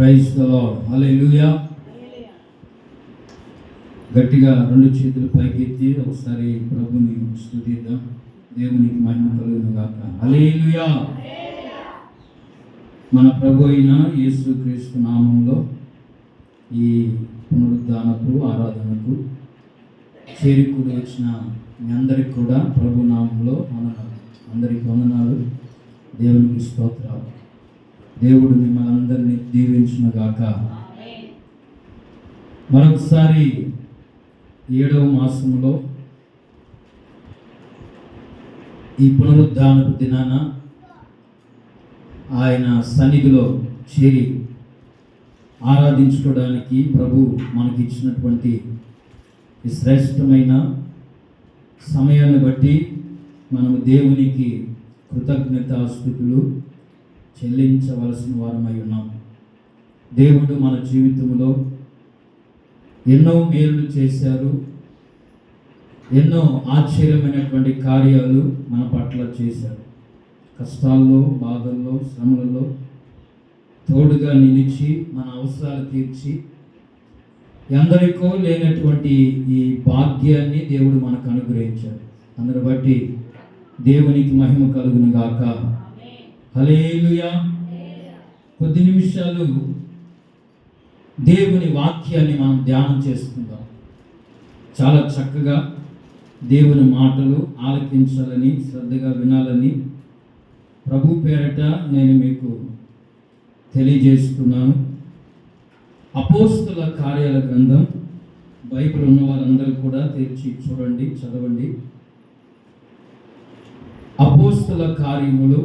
Praise the lord. హల్లెలూయా. గట్టిగా రెండు చేతులు పైకెత్తి ఒకసారి ప్రభుని స్తుతిద్దాం. దేవునికి మహిమ కలుగును గాక. హల్లెలూయా. మన ప్రభు అయిన యేసుక్రీస్తు నామములో ఈ పునరుద్ధానపు ఆరాధనకు చేరుకుని వచ్చిన మీ అందరికి కూడా ప్రభు నామంలో అందరికి వందనాలు. దేవునికి స్తోత్రాలు. దేవుడు మిమ్మల్ని అందరినీ దీవించును గాక. మరొకసారి 7వ మాసంలో ఈ పునరుద్ధానపు దినాన ఆయన సన్నిధిలో చేరి ఆరాధించుకోవడానికి ప్రభు మనకి ఇచ్చినటువంటి ఈ శ్రేష్టమైన సమయాన్ని బట్టి మనము దేవునికి కృతజ్ఞతాస్తుతులు చెల్లించవలసిన వారమై ఉన్నాం. దేవుడు మన జీవితంలో ఎన్నో మేలు చేశారు. ఎన్నో ఆశ్చర్యమైనటువంటి కార్యాలు మన పట్ల చేశారు. కష్టాల్లో, బాధల్లో, శ్రమలలో తోడుగా నిలిచి మన అవసరాలు తీర్చి ఎందరికో లేనటువంటి ఈ భాగ్యాన్ని దేవుడు మనకు అనుగ్రహించాడు. అందుని బట్టి దేవునికి మహిమ కలుగును గాక. హల్లెలూయా. కొద్ది నిమిషాలు దేవుని వాక్యాన్ని మనం ధ్యానం చేసుకుందాం. చాలా చక్కగా దేవుని మాటలు ఆలకించాలని, శ్రద్ధగా వినాలని ప్రభు పేరట నేను మీకు తెలియజేస్తున్నాను. అపోస్తల కార్యాల గ్రంథం బైబిల్ ఉన్న వారందరూ కూడా తెరిచి చూడండి, చదవండి. అపోస్తల కార్యములు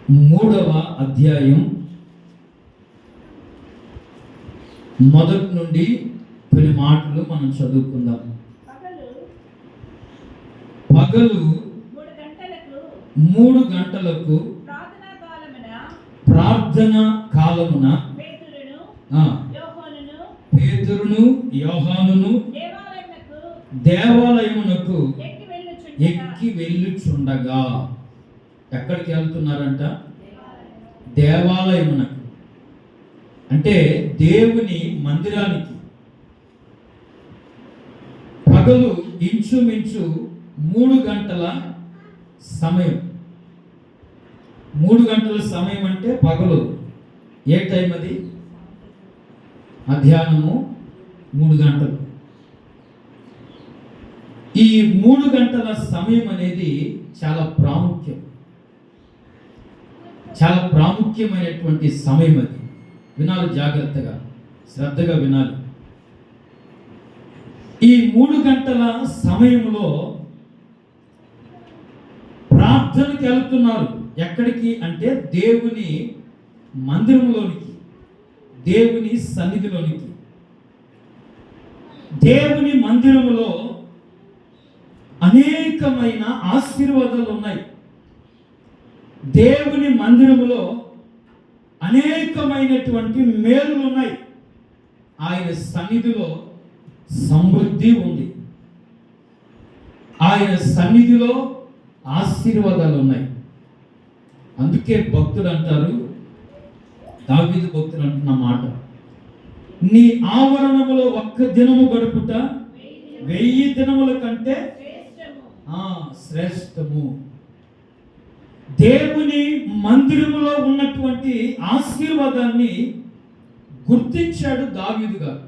3వ అధ్యాయం మొదటి నుండి కొన్ని మాటలు మనం చదువుకుందాం. పగలు 3 గంటలకు ప్రార్థన కాలమున పేతురును యోహానును దేవాలయమునకు ఎక్కి వెళ్ళుచుండగా. ఎక్కడికి వెళ్తున్నారంట? దేవాలయమునకు, అంటే దేవుని మందిరానికి. పగలు ఇంచుమించు 3 గంటల సమయం. 3 గంటల సమయం అంటే పగలు ఏ టైం అది? మధ్యాహ్నము 3 గంటలు. ఈ 3 గంటల సమయం అనేది చాలా ప్రాముఖ్యమైనటువంటి సమయం. అది వినాలి, జాగ్రత్తగా శ్రద్ధగా వినాలి. ఈ 3 గంటల సమయంలో ప్రార్థనకి వెళ్తున్నారు. ఎక్కడికి అంటే దేవుని మందిరంలోనికి, దేవుని సన్నిధిలోనికి. దేవుని మందిరంలో అనేకమైన ఆశీర్వాదాలు ఉన్నాయి. దేవుని మందిరములో అనేకమైనటువంటి మేలులు ఉన్నాయి. ఆయన సన్నిధిలో సమృద్ధి ఉంది. ఆయన సన్నిధిలో ఆశీర్వాదాలు ఉన్నాయి. అందుకే భక్తుడు అంటారు, దావీదు భక్తుడు అంటున్న మాట, నీ ఆవరణములో 1 దినము గడుపుట 1000 దినముల కంటే శ్రేష్టము. దేవుని మందిరములో ఉన్నటువంటి ఆశీర్వాదాన్ని గుర్తించాడు దావీదు గారు.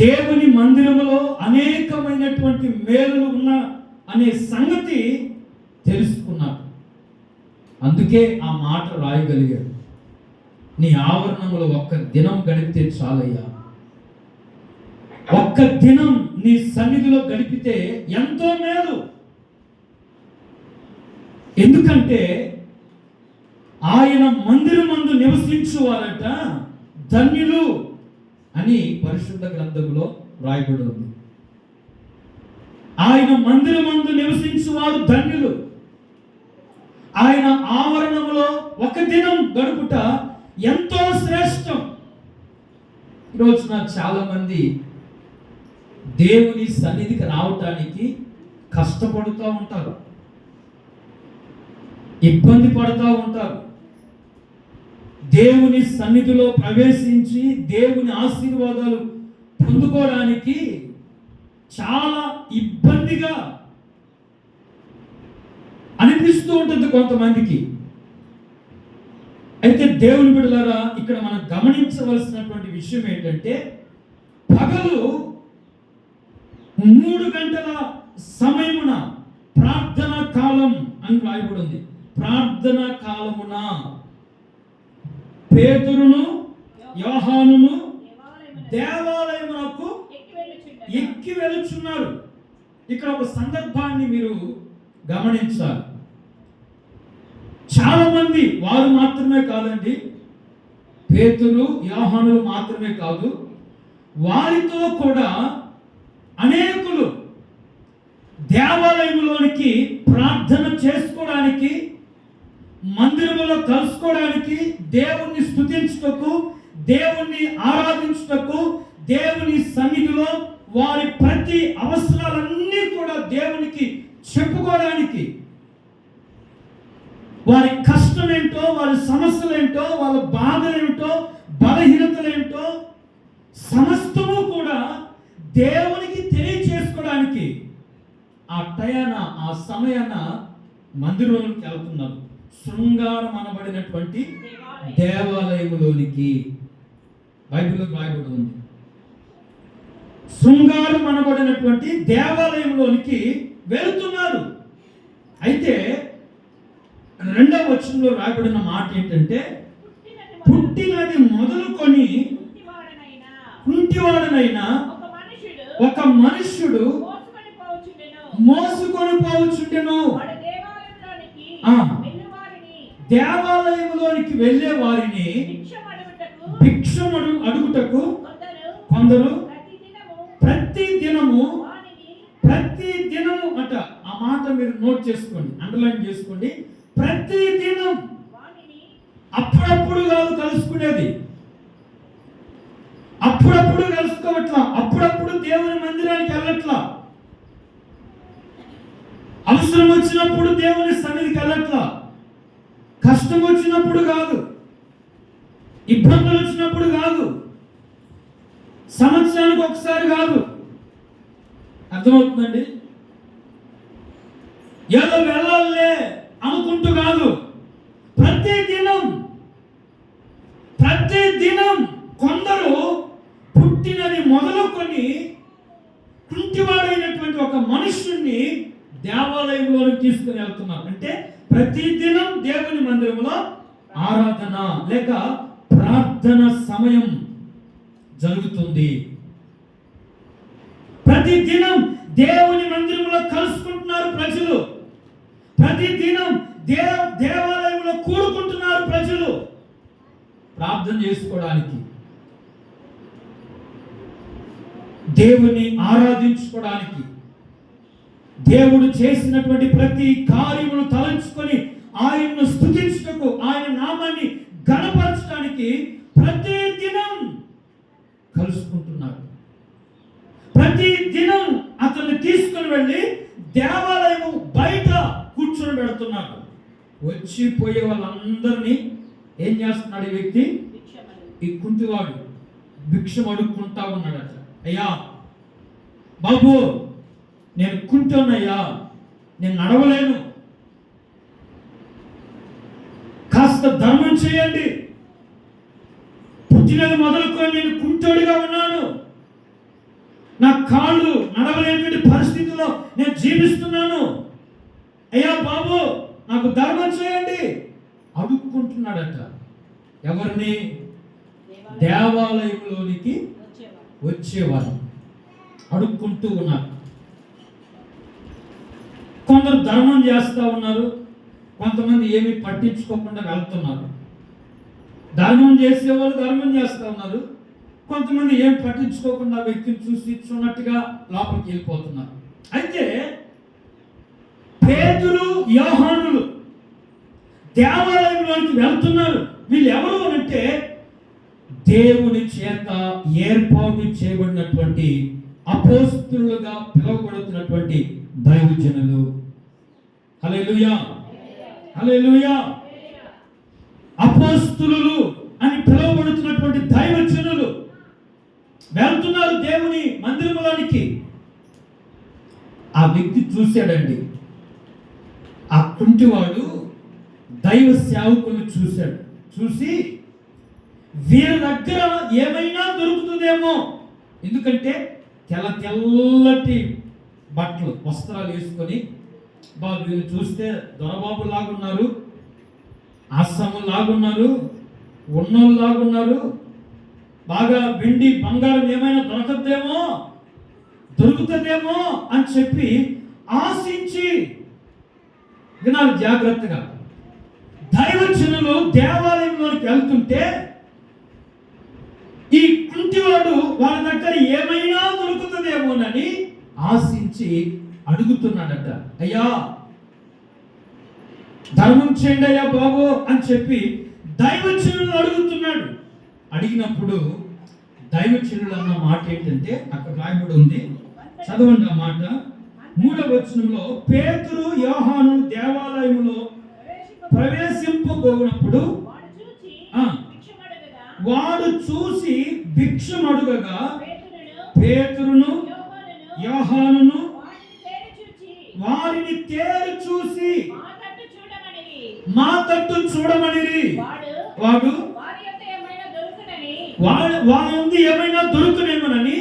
దేవుని మందిరములో అనేకమైనటువంటి మేలులు ఉన్న అనే సంగతి తెలుసుకున్నాడు. అందుకే ఆ మాట రాయగలిగాడు. నీ ఆవరణములో 1 దినం గడిపితే చాలయ్యా. 1 దినం నీ సన్నిధిలో గడిపితే ఎంతో మేలు. ఎందుకంటే ఆయన మందిరమందు నివసించువారట ధన్యులు అని పరిశుద్ధ గ్రంథంలో రాయబడి ఉంది. ఆయన మందిరమందు నివసించువారు ధన్యులు. ఆయన ఆవరణంలో 1 దినం గడుపుట ఎంతో శ్రేష్టం. ఈరోజున చాలా మంది దేవుని సన్నిధికి రావటానికి కష్టపడుతూ ఉంటారు, ఇబ్బంది పడుతూ ఉంటారు. దేవుని సన్నిధిలో ప్రవేశించి దేవుని ఆశీర్వాదాలు పొందుకోవడానికి చాలా ఇబ్బందిగా అనిపిస్తూ ఉంటుంది కొంతమందికి. అయితే దేవుని బిడ్డలారా, ఇక్కడ మనం గమనించవలసినటువంటి విషయం ఏంటంటే, పగలు 3 గంటల సమయమున ప్రార్థన కాలం అని రాయబడి ఉంది. ప్రార్థన కాలమున పేతురును యోహానును దేవాలయమునకు ఎక్కి వెళుచున్నారు. ఇక్కడ ఒక సందర్భాన్ని మీరు గమనించాలి. చాలా మంది, వారు మాత్రమే కాదండి, పేతురు యోహానులు మాత్రమే కాదు, వారితో కూడా అనేకులు దేవాలయంలోనికి ప్రార్థన చేసుకోవడానికి, మందిరములో కలుసుకోవడానికి, దేవుణ్ణి స్తుతించుటకు, దేవుణ్ణి ఆరాధించుటకు, దేవుని సన్నిధిలో వారి ప్రతి అవసరాలన్నీ కూడా దేవునికి చెప్పుకోవడానికి, వారి కష్టం ఏంటో, వారి సమస్యలు ఏంటో, వాళ్ళ బాధలేంటో, బలహీనతలేంటో సమస్తము కూడా దేవునికి తెలియచేసుకోవడానికి ఆ టయాన, ఆ సమయాన మందిరంలోకి వెళ్తున్నారు. శృంగారం అనబడినటువంటి దేవాలయంలోనికి బైబిల్లో రాయబడి ఉంది. శృంగారం అనబడినటువంటి దేవాలయంలోనికి వెళుతున్నారు. అయితే 2వ వచనంలో రాయబడిన మాట ఏంటంటే, పుట్టినది మొదలుకొని కుంటివాడనైనా ఒక మనుష్యుడు మోసుకొని పోవచ్చుండెను. దేవాలయంలోనికి వెళ్ళే వారిని భిక్షమడు అడుగుటకు కొందరు ప్రతి దినము అట. ఆ మాట మీరు నోట్ చేసుకోండి, అండర్లైన్ చేసుకోండి. ప్రతి దినం, అప్పుడప్పుడు కాదు కలుసుకునేది, అప్పుడప్పుడు కలుసుకోవట్లా, అప్పుడప్పుడు దేవుని మందిరానికి వెళ్ళట్లా, అవసరం వచ్చినప్పుడు దేవుని సన్నిధికి వెళ్ళట్లా, కష్టం వచ్చినప్పుడు కాదు, ఇబ్బందులు వచ్చినప్పుడు కాదు, సంవత్సరానికి ఒకసారి కాదు. అర్థమవుతుందండి? ఏదో వెళ్ళాలే అనుకుంటూ కాదు, ప్రతి దినం కొందరు పుట్టినది మొదలుకొని కుంటివాడైనటువంటి ఒక మనుష్యుణ్ణి దేవాలయంలోకి తీసుకుని వెళ్తున్నారు. అంటే ప్రతి దినం దేవుని మందిరంలో ఆరాధన లేక ప్రార్థన సమయం జరుగుతుంది. ప్రతి దినం దేవుని మందిరంలో కలుసుకుంటున్నారు ప్రజలు, ప్రతి దినం దేవాలయంలో కూడుకుంటున్నారు ప్రజలు ప్రార్థన చేసుకోవడానికి, దేవుని ఆరాధించుకోవడానికి, దేవుడు చేసినటువంటి ప్రతి కార్యమును తలంచుకొని ఆయన్ను స్తుతించుటకు, ఆయన నామాన్ని ఘనపరచడానికి ప్రతి దినం కలుసుకుంటున్నారు. ప్రతి దినం అతన్ని తీసుకుని వెళ్ళి దేవాలయము బయట కూర్చొని పెడుతున్నారు. వచ్చిపోయే వాళ్ళందరినీ ఏం చేస్తున్నాడు ఈ వ్యక్తి? ఈ కుంటివాడు భిక్షం అడుక్కుంటా ఉన్నాడట. అయ్యా బాబు, నేను కుంటున్నాయ్యా, నేను నడవలేను, కాస్త ధర్మం చేయండి, పుట్టినది మొదలుకొని నేను కుంటోడిగా ఉన్నాను, నా కాళ్ళు నడవలేనటువంటి పరిస్థితిలో నేను జీవిస్తున్నాను, అయ్యా బాబు నాకు ధర్మం చేయండి అడుక్కుంటున్నాడట. ఎవరిని? దేవాలయంలోనికి వచ్చేవారు అడుక్కుంటూ ఉన్నారు. కొందరు ధర్మం చేస్తూ ఉన్నారు, కొంతమంది ఏమీ పట్టించుకోకుండా వెళ్తున్నారు. ధర్మం చేసేవాళ్ళు ధర్మం చేస్తూ ఉన్నారు, కొంతమంది ఏం పట్టించుకోకుండా వ్యక్తిని చూసి చూన్నట్టుగా లోపలికి వెళ్ళిపోతున్నారు. అయితే పేతురు యోహానులు దేవాలయంలోకి వెళ్తున్నారు. వీళ్ళు ఎవరు అంటే దేవుని చేత ఏర్పాటు చేయబడినటువంటి అపోస్తలులుగా పిలువబడుతున్నటువంటి దైవజనులు. హల్లెలూయా, హల్లెలూయా. అపోస్తలులు వెళ్తున్నారు దేవుని మందిరంలోనికి. ఆ వ్యక్తి చూశాడండి. ఆ కుంటివాడు దైవ సేవకుని చూశాడు. చూసి వీరి దగ్గర ఏమైనా దొరుకుతుందేమో, ఎందుకంటే తెల్లటి బట్టలు వస్త్రాలు వేసుకొని, బాబు వీళ్ళు చూస్తే దొరబాబు లాగున్నారు, ఆసాము లాగున్నారు, ఉన్నోళ్ళు లాగున్నారు, బాగా వెండి బంగారం ఏమైనా దొరుకుతుందేమో అని చెప్పి ఆశించి, వినాలి జాగ్రత్తగా, దైవజనులు దేవాలయంలోకి వెళ్తుంటే ఈ కుంటివాడు వాళ్ళ దగ్గర ఏమైనా దొరుకుతుందేమోనని ఆశించి అడుగుతున్నాడట. అయ్యా ధర్మం చేయండి అయ్యా బాబు అని చెప్పి దైవజనులు అడుగుతున్నాడు. అడిగినప్పుడు దైవజనులు అన్న మాట ఏంటంటే, అక్కడ రాయబడి ఉంది, చదవండి ఆ మాట. 3వ వచనంలో, పేతురు యోహాను దేవాలయంలో ప్రవేశింపబోనప్పుడు వాడు చూసి భిక్షమడుగగా పేతురును యోహానును వారిని తేరి చూసి మా తట్టు చూడమనిరి. వాడు వారి ఉంది ఏమైనా దొరుకునేమోనని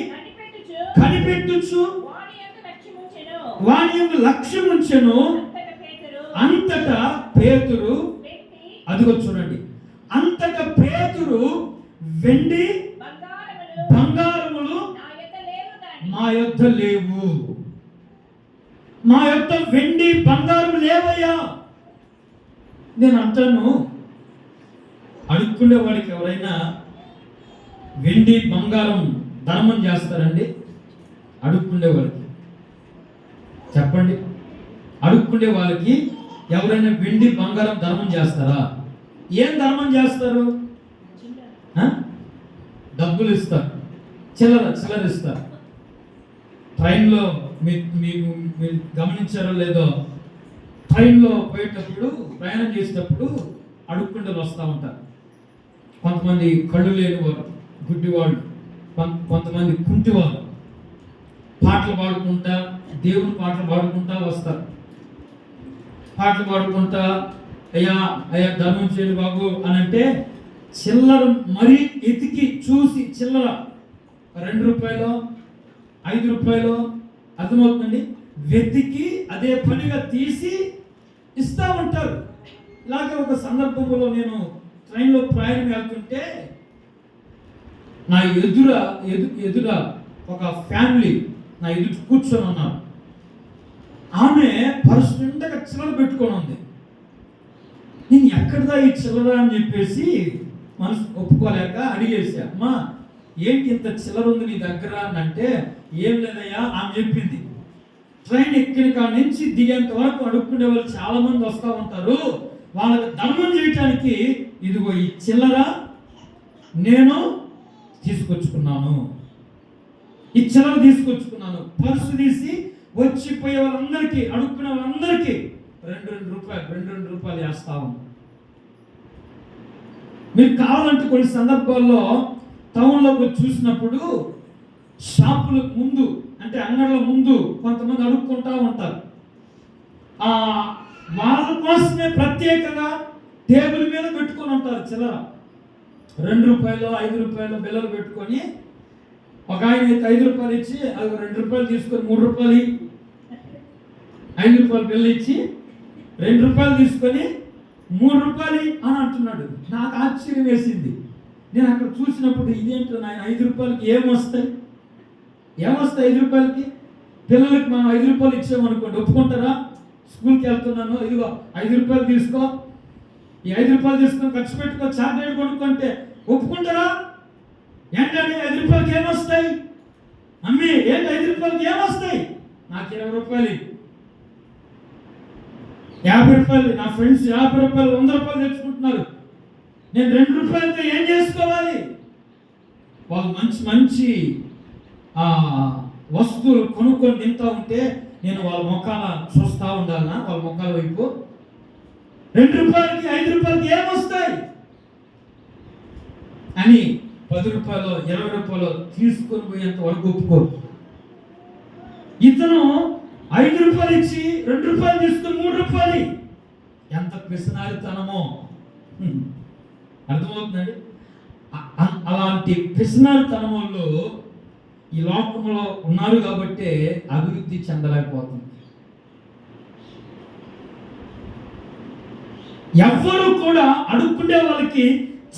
కనిపెట్టుచు వాని యొక్క లక్ష్యం ఉంచెను. అంతటా పేతురు, అదిగో చూడండి, అంతటా పేతురు వెండి బంగారములు మా యొద్ద లేవు, మా యొద్ద వెండి బంగారం లేవయ్యా. నేను అంటాను, అడుక్కునే వాడికి ఎవరైనా వెండి బంగారం ధర్మం చేస్తారండి? అడుక్కునే వాడికి చెప్పండి, అడుక్కునే వాళ్ళకి ఎవరైనా వెండి బంగారం ధర్మం చేస్తారా? ఏం ధర్మం చేస్తారు? డబ్బులు ఇస్తారు, చిల్లర ఇస్తారు. ట్రైన్లో మీరు గమనించారో లేదో, ట్రైన్లో పోయేటప్పుడు, ప్రయాణం చేసేటప్పుడు అడుక్కుండలు వస్తూ ఉంటారు. కొంతమంది కళ్ళు లేని వారు, గుడ్డివాళ్ళు, కొంతమంది కుంటివాళ్ళు పాటలు పాడుకుంటా, దేవుని పాటలు పాడుకుంటా వస్తారు. పాటలు పాడుకుంటా, అయ్యా అయ్యా ధర్మం చేయండి బాబు అని అంటే, చిల్లర మరీ ఎతికి చూసి, చిల్లర 2 రూపాయలు 5 రూపాయలు, అర్థమవుతుందండి, వెతికి అదే పనిగా తీసి ఇస్తూ ఉంటారు. ఇలాగే ఒక సందర్భంలో నేను ట్రైన్లో ప్రయాణం వెళ్తుంటే, నా ఎదుర ఒక ఫ్యామిలీ నా ఎదురు కూర్చొని ఉన్నారు. ఆమె పర్సు నిండా చిల్లర పెట్టుకొని ఉంది. నేను ఎక్కడదా ఈ చిల్లర అని చెప్పేసి మనసు ఒప్పుకోలేక అడిగేసా, అమ్మా ఏంటి ఇంత చిల్లర ఉంది నీ దగ్గర అని అంటే, ఏం లేదయ్యా ఆమె చెప్పింది, ట్రైన్ ఎక్కిన కాడ నుంచి దిగేంత వరకు అడుక్కునే వాళ్ళు చాలా మంది వస్తూ ఉంటారు, వాళ్ళకి ధర్మం చేయటానికి ఇదిగో ఈ చిల్లర నేను తీసుకొచ్చుకున్నాను, ఈ చిల్లర తీసుకొచ్చుకున్నాను. పర్సు తీసి వచ్చిపోయే వాళ్ళందరికీ, అడుక్కునే వాళ్ళందరికీ 2 రూపాయలు వేస్తా ఉన్నాను. మీరు కావాలంటే కొన్ని సందర్భాల్లో టౌన్లోకి వచ్చి చూసినప్పుడు షాపుల ముందు, అంటే అంగళ్ళ ముందు కొంతమంది అడుక్కుంటా ఉంటారు. వాళ్ళ కోసమే ప్రత్యేకంగా టేబుల్ మీద పెట్టుకొని ఉంటారు చిల్లర. 2 రూపాయలు 5 రూపాయలు బిల్లలు పెట్టుకొని, ఒక ఆయన 5 రూపాయలు ఇచ్చి, అది 2 రూపాయలు తీసుకొని 3 రూపాయలు, 5 రూపాయలు బిల్లు ఇచ్చి 2 రూపాయలు తీసుకొని 3 రూపాయలు అని అంటున్నాడు. నాకు ఆశ్చర్యం వేసింది. నేను అక్కడ చూసినప్పుడు, ఇదేంటో నాయన, 5 రూపాయలకి ఏమొస్తాయి 5 రూపాయలకి? పిల్లలకి మనం 5 రూపాయలు ఇచ్చామనుకోండి, ఒప్పుకుంటారా? స్కూల్కి వెళ్తున్నాను, ఇదిగో 5 రూపాయలు తీసుకో, ఈ 5 రూపాయలు తీసుకొని ఖర్చు పెట్టుకో, చాక్లెట్ కొనుక్కుంటే ఒప్పుకుంటారా? ఏంటంటే 5 రూపాయలకి ఏమొస్తాయి? అమ్మి ఏంటి 5 రూపాయలకి ఏమొస్తాయి? నాకు 20 రూపాయలు, 50 రూపాయలు, నా ఫ్రెండ్స్ 50 రూపాయలు 100 రూపాయలు తెచ్చుకుంటున్నారు, నేను 2 రూపాయలతో ఏం చేసుకోవాలి? వాళ్ళు మంచి మంచి వస్తువులు కొనుక్కొని తింటూ ఉంటే నేను వాళ్ళ మొక్కల చూస్తూ ఉండాలనా? వాళ్ళ మొక్కల వైపు 2 రూపాయలకి 5 రూపాయలకి ఏమొస్తాయి అని 10 రూపాయలు 20 రూపాయలు తీసుకొని పోయేంత వరకు ఒప్పుకోరు. ఇతను 5 రూపాయలు ఇచ్చి 2 రూపాయలు తీసుకుని 3 రూపాయలు. ఎంత పిసినారితనమో అర్థమవుతుందండి. అలాంటి పిసినారితనం వాళ్ళు ఈ లోకంలో ఉన్నారు కాబట్టి అభివృద్ధి చెందలేకపోతుంది. ఎవ్వరు కూడా అడుక్కుండే వాళ్ళకి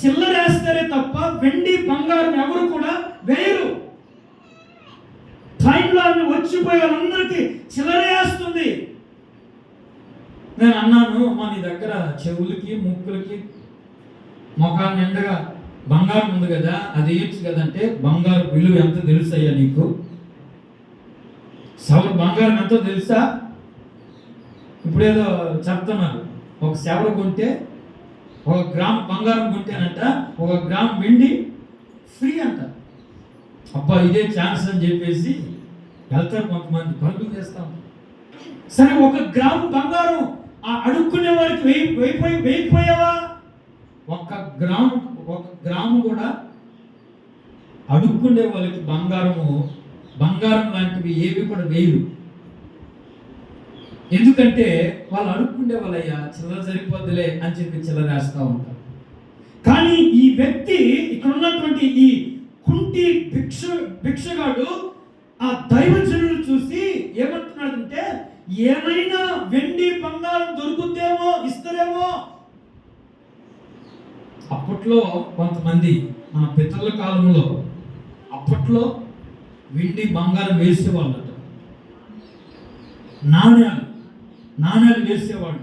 చిల్లరేస్తారే తప్ప వెండి బంగారం ఎవరు కూడా వేయరు. టైంలో ఆమె వచ్చిపోయే వాళ్ళందరికీ చిల్లరేస్తుంది. నేను అన్నాను, మా నీ దగ్గర చెవులకి ముక్కులకి మొఖాన్ని నిండగా బంగారం ఉంది కదా, అది వేయచ్చు కదంటే, బంగారం విలువ ఎంత తెలుసయ్యా నీకు? సవరు బంగారం ఎంతో తెలుసా? ఇప్పుడేదో చెప్తున్నారు, ఒక సెవరు కొంటే 1 గ్రామ్ బంగారం కొంటేనంట 1 గ్రామ్ వెండి ఫ్రీ అంట. అబ్బా ఇదే ఛాన్స్ అని చెప్పేసి వెళ్తారు కొంతమంది, పరుగులు చేస్తాం. సరే 1 గ్రాము బంగారం ఆ అడుక్కునే వారికి వేయిపోయావా? 1 గ్రాము కూడా అడుక్కునే వాళ్ళకి బంగారం లాంటివి ఏవి కూడా వేయరు. ఎందుకంటే వాళ్ళు అడుక్కుండే వాళ్ళయ్యా, చిల్లర సరిపోద్దులే అని చెప్పి చిల్లరేస్తూ ఉంటారు. కానీ ఈ వ్యక్తి, ఇక్కడ ఉన్నటువంటి ఈ కుంటి భిక్షగాడు ఆ దైవజనులు చూసి ఏమంటున్నాడంటే, ఏమైనా వెండి బంగారం దొరుకుతేమో ఇస్తారేమో. అప్పట్లో కొంతమంది మన పితరుల కాలంలో అప్పట్లో వెండి బంగారం వేసేవాళ్ళట. నాణ్యాలు వేసేవాళ్ళు.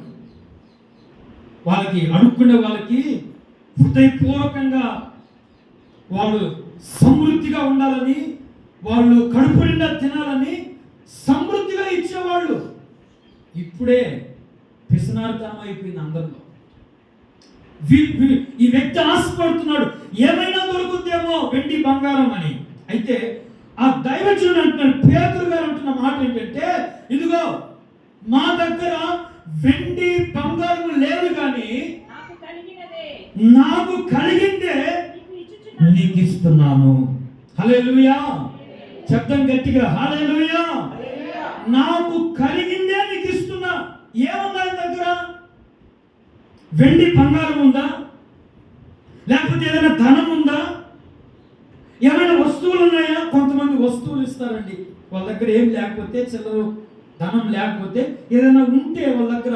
వాళ్ళకి అడుక్కునే వాళ్ళకి హృదయపూర్వకంగా వాళ్ళు సమృద్ధిగా ఉండాలని, వాళ్ళు కడుపు నిండా తినాలని సమృద్ధిగా ఇచ్చేవాళ్ళు. ఇప్పుడే పిసినారితనం అయిపోయింది అందరిలో. ఈ వ్యక్తి ఆశపడుతున్నాడు, ఏమైనా దొరుకుతుందేమో వెండి బంగారం అని. అయితే ఆ దైవజనుడు అంటున్నాడు, పేతురు గారు అంటున్న మాట ఏంటంటే, ఇదిగో మా దగ్గర వెండి బంగారం లేదు కానీ నాకు కలిగిందే నీకు ఇస్తున్నాను. హల్లెలూయా, శబ్దం గట్టిగా హల్లెలూయా. నాకు కలిగిందే నీకు ఇస్తున్నా. ఏముందా దగ్గర? వెండి బంగారం ఉందా? లేకపోతే ఏదైనా ధనం ఉందా? ఏమైనా వస్తువులు ఉన్నాయా? కొంతమంది వస్తువులు ఇస్తారండి, వాళ్ళ దగ్గర ఏం లేకపోతే, చిల్లర ధనం లేకపోతే, ఏదైనా ఉంటే వాళ్ళ దగ్గర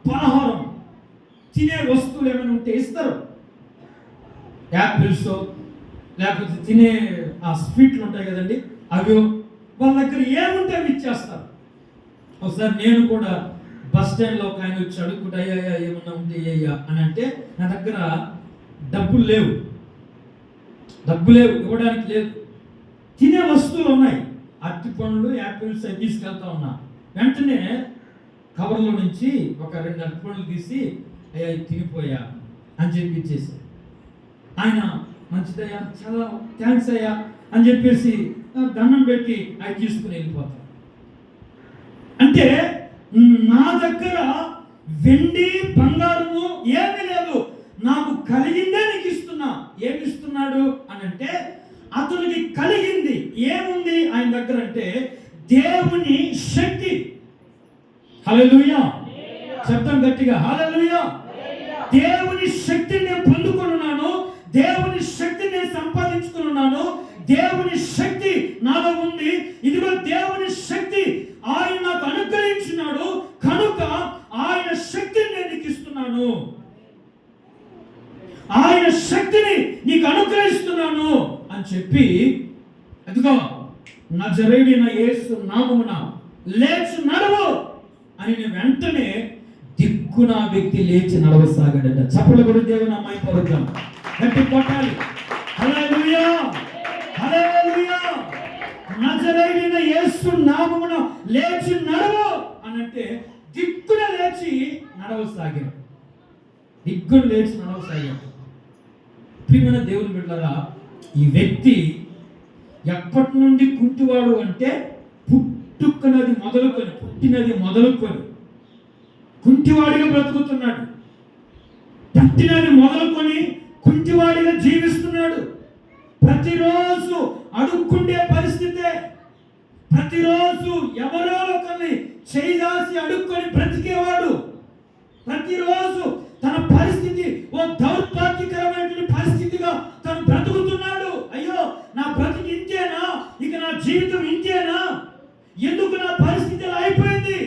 పలహారం తినే వస్తువులు ఏమైనా ఉంటే ఇస్తారు. యాపిల్స్ లేకపోతే తినే స్వీట్లు ఉంటాయి కదండి, అవి వాళ్ళ దగ్గర ఏముంటే అవి ఇచ్చేస్తారు. ఒకసారి నేను కూడా బస్ స్టాండ్లో ఒక ఆయన వచ్చి అడుగుకుంటా, అయ్యా ఏమన్నా ఉంటే అయ్యా అని అంటే, నా దగ్గర డబ్బులు లేవు ఇవ్వడానికి లేదు. తినే వస్తువులు ఉన్నాయి, అరటి పండ్లు యాపిల్స్ అవి తీసుకెళ్తా ఉన్నా. వెంటనే కవర్లో నుంచి ఒక 2 అరటి పండ్లు తీసి, అయ్యా తినిపోయా అని చెప్పి ఇచ్చేసారు. ఆయన మంచిదయ్యా, చాలా థ్యాంక్స్ అయ్యా అని చెప్పేసి దండం పెట్టి అవి తీసుకుని వెళ్ళిపోతారు. అంటే నా దగ్గర వెండి బంగారము ఏమీ లేదు, నాకు కలిగిందే నీకు ఇస్తున్నా. ఏమి ఇస్తున్నాడు అని అంటే, అతనికి కలిగింది ఏముంది ఆయన దగ్గర అంటే దేవుని శక్తి. హల్లెలూయా, శబ్దం గట్టిగా హల్లెలూయా. దేవుని శక్తిని నేను పొందుకున్నాను, దేవుని శక్తిని నేను సంపాదించుకున్నాను, దేవుని శక్తి నాలో ఉంది. ఇదిగో దేవుని శక్తి ఆయన నాకు అనుగ్రహించినాడు కనుక ఆయన శక్తిని నేను నీకు ఇస్తున్నాను, ఆయన శక్తిని నీకు అనుగ్రహిస్తున్నాను అని చెప్పి, అదిగో నజరేయుడైన యేసు నామమున లేచి నడువు అని వెంటనే దిక్కున వ్యక్తి లేచి నడవసాగాడట. చప్పల కూడా దేవుని అమ్మాయి పరుద్దాం, గట్టి కొట్టాలి. హల్లెలూయా, హల్లెలూయా. నజరేయుడైన యేసు నామమున లేచి నడువు అనంటే దిక్కున లేచి నడవసాగాడు. ప్రియమైన దేవుని బిడ్డలారా, ఈ వ్యక్తి ఎప్పటి నుండి కుంటివాడు అంటే పుట్టినది మొదలుకొని కుంటివాడిగా బ్రతుకుతున్నాడు. పుట్టినది మొదలుకొని కుంటివాడిగా జీవిస్తున్నాడు. ప్రతిరోజు అడుక్కుండే పరిస్థితే. ప్రతిరోజు ఎవరో ఒకరిని చేయాల్సి అడుక్కొని బ్రతికేవాడు. ప్రతిరోజు తన పరిస్థితి ఓ దౌర్భాగ్యకరమైన పరిస్థితిగా తను బ్రతుకుతున్నాడు. అయ్యో, నా బ్రతికి ఇంతేనా? ఇక నా జీవితం ఇంతేనా? ఎందుకు నా పరిస్థితి ఇలా అయిపోయింది?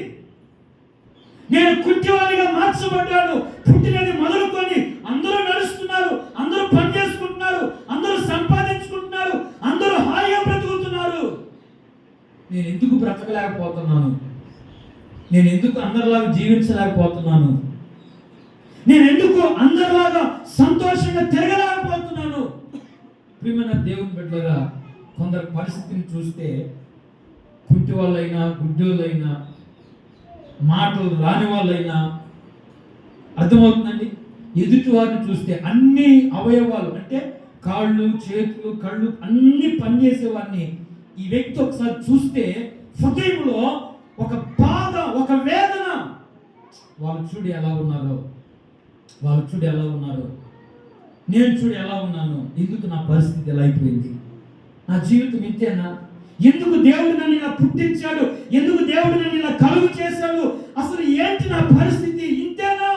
నేను కుంటివాడిగా మార్చబడ్డాను. పుట్టినది మొదలుకొని అందరూ నడుస్తున్నారు, అందరూ పని చేసుకుంటున్నారు, అందరూ సంపాదించుకుంటున్నారు, అందరూ హాయిగా బ్రతుకుతున్నారు. నేను ఎందుకు బ్రతకలేకపోతున్నాను? నేను ఎందుకు అందరిలాగా జీవించలేకపోతున్నాను? నేను ఎందుకు అందరిలాగా సంతోషంగా తిరగలేకపోతున్నాను? ప్రియమైన దేవుని బిడ్డలారా, కొందరు పరిస్థితిని చూస్తే కుంటి వాళ్ళైనా, గుడ్డోళ్ళైనా, మాటలు రాని వాళ్ళైనా అర్థమవుతుందండి. ఎదుటి వారిని చూస్తే అన్ని అవయవాలు అంటే కాళ్ళు, చేతులు, కళ్ళు అన్ని పనిచేసేవాడిని ఈ వ్యక్తి ఒకసారి చూస్తే హృదయంలో ఒక బాధ, ఒక వేదన. వాళ్ళు చూడు ఎలా ఉన్నారో, వాళ్ళు చూడు ఎలా ఉన్నారో, నేను చూడు ఎలా ఉన్నాను. ఎందుకు నా పరిస్థితి ఎలా అయిపోయింది? నా జీవితం ఇంతేనా? ఎందుకు దేవుడు నన్ను ఇలా పుట్టించాడు? ఎందుకు దేవుడు నన్ను ఇలా కలుగు చేశాడు? అసలు ఏంటి నా పరిస్థితి? ఇంతేనా?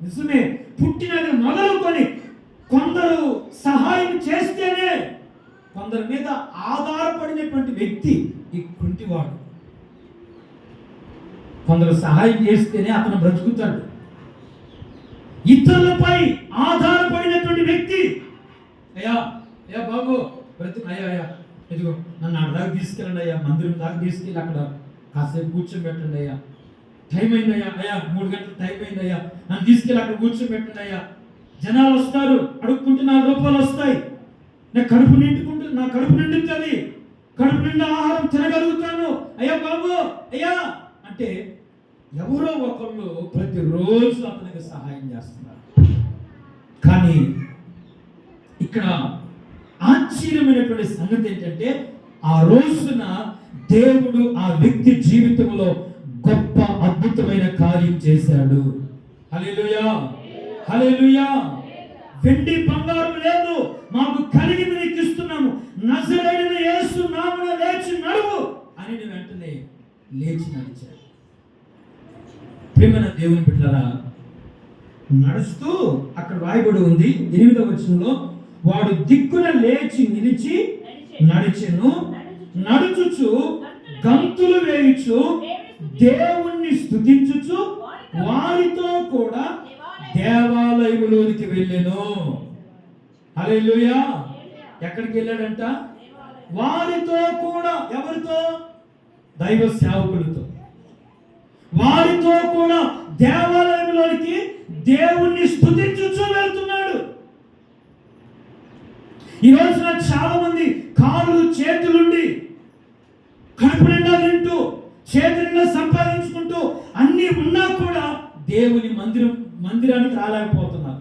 నిజమే, పుట్టినది మొదలుకొని కొందరు సహాయం చేస్తేనే, కొందరి మీద ఆధారపడినటువంటి వ్యక్తి ఈ కుంటివాడు. కొందరు సహాయం చేస్తేనే అతను బ్రతుకుతాడు. ఇతరులపై ఆధారపడినటువంటి వ్యక్తి, అయ్యా అయ్యా బాబు అయ్యా అయ్యా ఇదిగో నన్ను అక్కడ దాకా తీసుకెళ్ళండి అయ్యా, మందిరం దాకా తీసుకెళ్ళి అక్కడ కాసేపు కూర్చోబెట్టండి అయ్యా, టైం అయిందయ్యా, అయ్యా 3 గంటలు టైం అయిందయ్యా, నన్ను తీసుకెళ్ళి అక్కడ కూర్చోబెట్టండి అయ్యా. జనాలు వస్తారు, అడుక్కుంటే 4 రూపాయలు వస్తాయి, నా కడుపు నిండుతుంది, కడుపు నిండా ఆహారం తినగలుగుతాను, అయ్యా బాబు అయ్యా అంటే ఎవరో ఒకళ్ళు ప్రతిరోజు అతనికి సహాయం చేస్తున్నారు. కానీ ఇక్కడ ఆశ్చర్యమైనటువంటి సంగతి ఏంటంటే, ఆ రోజున దేవుడు ఆ వ్యక్తి జీవితంలో గొప్ప అద్భుతమైన కార్యం చేశాడు. హల్లెలూయా, హల్లెలూయా. వెండి బంగారం లేదు, మాకు కలిగింది నీకు ఇస్తున్నాము, నజరేయుడైన యేసు నామమున లేచి నడువు అని వెంటనే లేచి నడిచాడు. ప్రియమైన దేవుని బిడ్డలారా, నడుస్తూ అక్కడ రాయబడి ఉంది 8వ వచనంలో, వాడు దిక్కున లేచి నిలిచి నడిచెను, నడుచుచు గంతులు వేయుచు దేవుణ్ణి స్తుతించుచు వారితో కూడా దేవాలయములోనికి వెళ్ళెను. హల్లెలూయా. ఎక్కడికి వెళ్ళాడంట? వారితో కూడా. ఎవరితో? దైవ సేవకులతో. వారితో కూడా దేవాలయంలోనికి దేవుణ్ణి స్తుతించుచు వెళ్తున్నాడు. ఈ రోజున చాలా మంది కాళ్ళు చేతులుండి కడుపు నిండా తింటూ చేతి నిండా సంపాదించుకుంటూ అన్ని ఉన్నా కూడా దేవుని మందిరానికి రాలేకపోతున్నారు,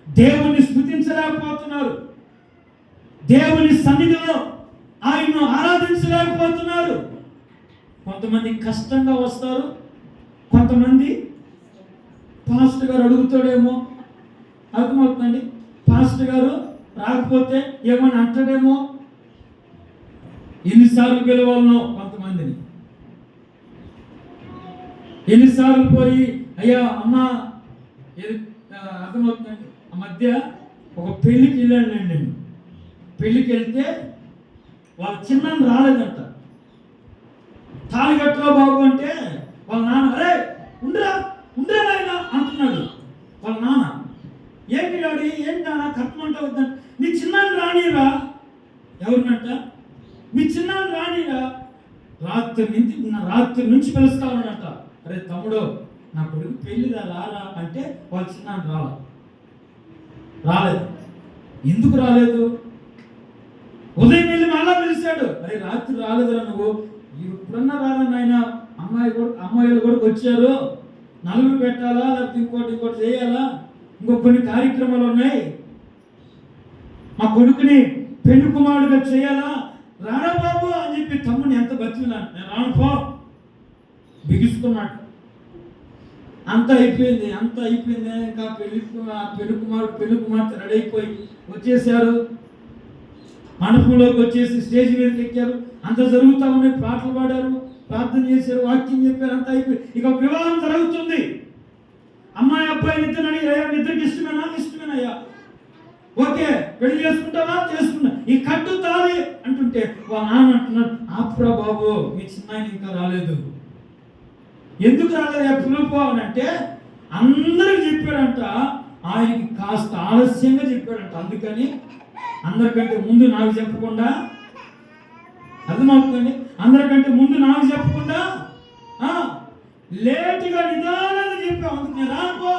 దేవుని స్తుతించలేకపోతున్నారు, దేవుని సన్నిధిలో ఆయన్ను ఆరాధించలేకపోతున్నారు. కొంతమంది కష్టంగా వస్తారు, కొంతమంది పాస్టర్ గారు అడుగుతాడేమో, అర్థమవుతుందండి, పాస్టర్ గారు రాకపోతే ఏమని అంటాడేమో, ఎన్నిసార్లు పిలవాలనో కొంతమందిని, ఎన్నిసార్లు పోయి అయ్యా అమ్మా అర్థమవుతుందండి. ఆ మధ్య ఒక పెళ్ళికి వెళ్ళాను నేను. పెళ్ళికి వెళ్తే వాళ్ళ చిన్న రాలేదంట. తాళి కట్టుకో బాబు అంటే వాళ్ళ నాన్న అరే ఉండరా ఉండరా నాయన అంటున్నాడు. వాళ్ళ నాన్న ఏంటి డాడీ, ఏంటి నాన్న కట్టమంట వద్దంట. మీ చిన్నాన్ని రానిరా. ఎవరినంట? మీ చిన్నాన్ని రానిరా. రాత్రి నుంచి పిలుస్తా ఉన్నాడంట. అరే తమ్ముడు, నా కొడుకు పెళ్ళిరా రారా అంటే వాళ్ళ చిన్నాన్ని రాలేదు. ఎందుకు రాలేదు? ఉదయం వెళ్ళి మళ్ళా పిలిచాడు. అరే రాత్రి రాలేదురా నువ్వు, ఇప్పుడన్నా రారా నాయన, అమ్మాయిలు కూడా వచ్చారు, నలుగురు పెట్టాలా, లేకపోతే ఇంకోటి చేయాలా, కొన్ని కార్యక్రమాలు ఉన్నాయి, మా కొడుకుని పెళ్లి కుమారుడుగా చేయాలా, రారా బాబు అని చెప్పి తమ్ముని ఎంత బతికినాను. నేను రాను పో బిగుసుకున్నాడు. అంతా అయిపోయింది. ఇంకా పెళ్లి కుమార్తె రెడీ అయిపోయి వచ్చేసారు. మండపంలోకి వచ్చేసి స్టేజ్ మీదకి ఎక్కారు, అంత జరుగుతూ ఉన్నాయి, పాటలు పాడారు, ప్రార్థన చేశారు, వాక్యం చెప్పారు, అంతా అయిపోయి ఇక వివాహం జరుగుతుంది. అమ్మాయి అబ్బాయి నిద్ర అయ్యా నిద్రకి ఇష్టమేనయ్యా, ఓకే పెళ్లి చేసుకుంటావా, చేసుకున్నా, ఈ కట్టు తాళి అంటుంటే వాళ్ళ నాన్న అంటున్నాడు, ఆపురా బాబు మీ చిన్న ఇంకా రాలేదు. ఎందుకు రాలేదు పిలుపు అని అంటే అందరికి చెప్పాడంట, ఆయనకి కాస్త ఆలస్యంగా చెప్పాడంట. అందుకని అందరికంటే ముందు నాకు చెప్పకుండా, అర్థమవుతుందండి, అందరికంటే ముందు నాకు చెప్పకుండా లేటుగా నిదానంగా చెప్పావు. అందుకు నేను రానుకో.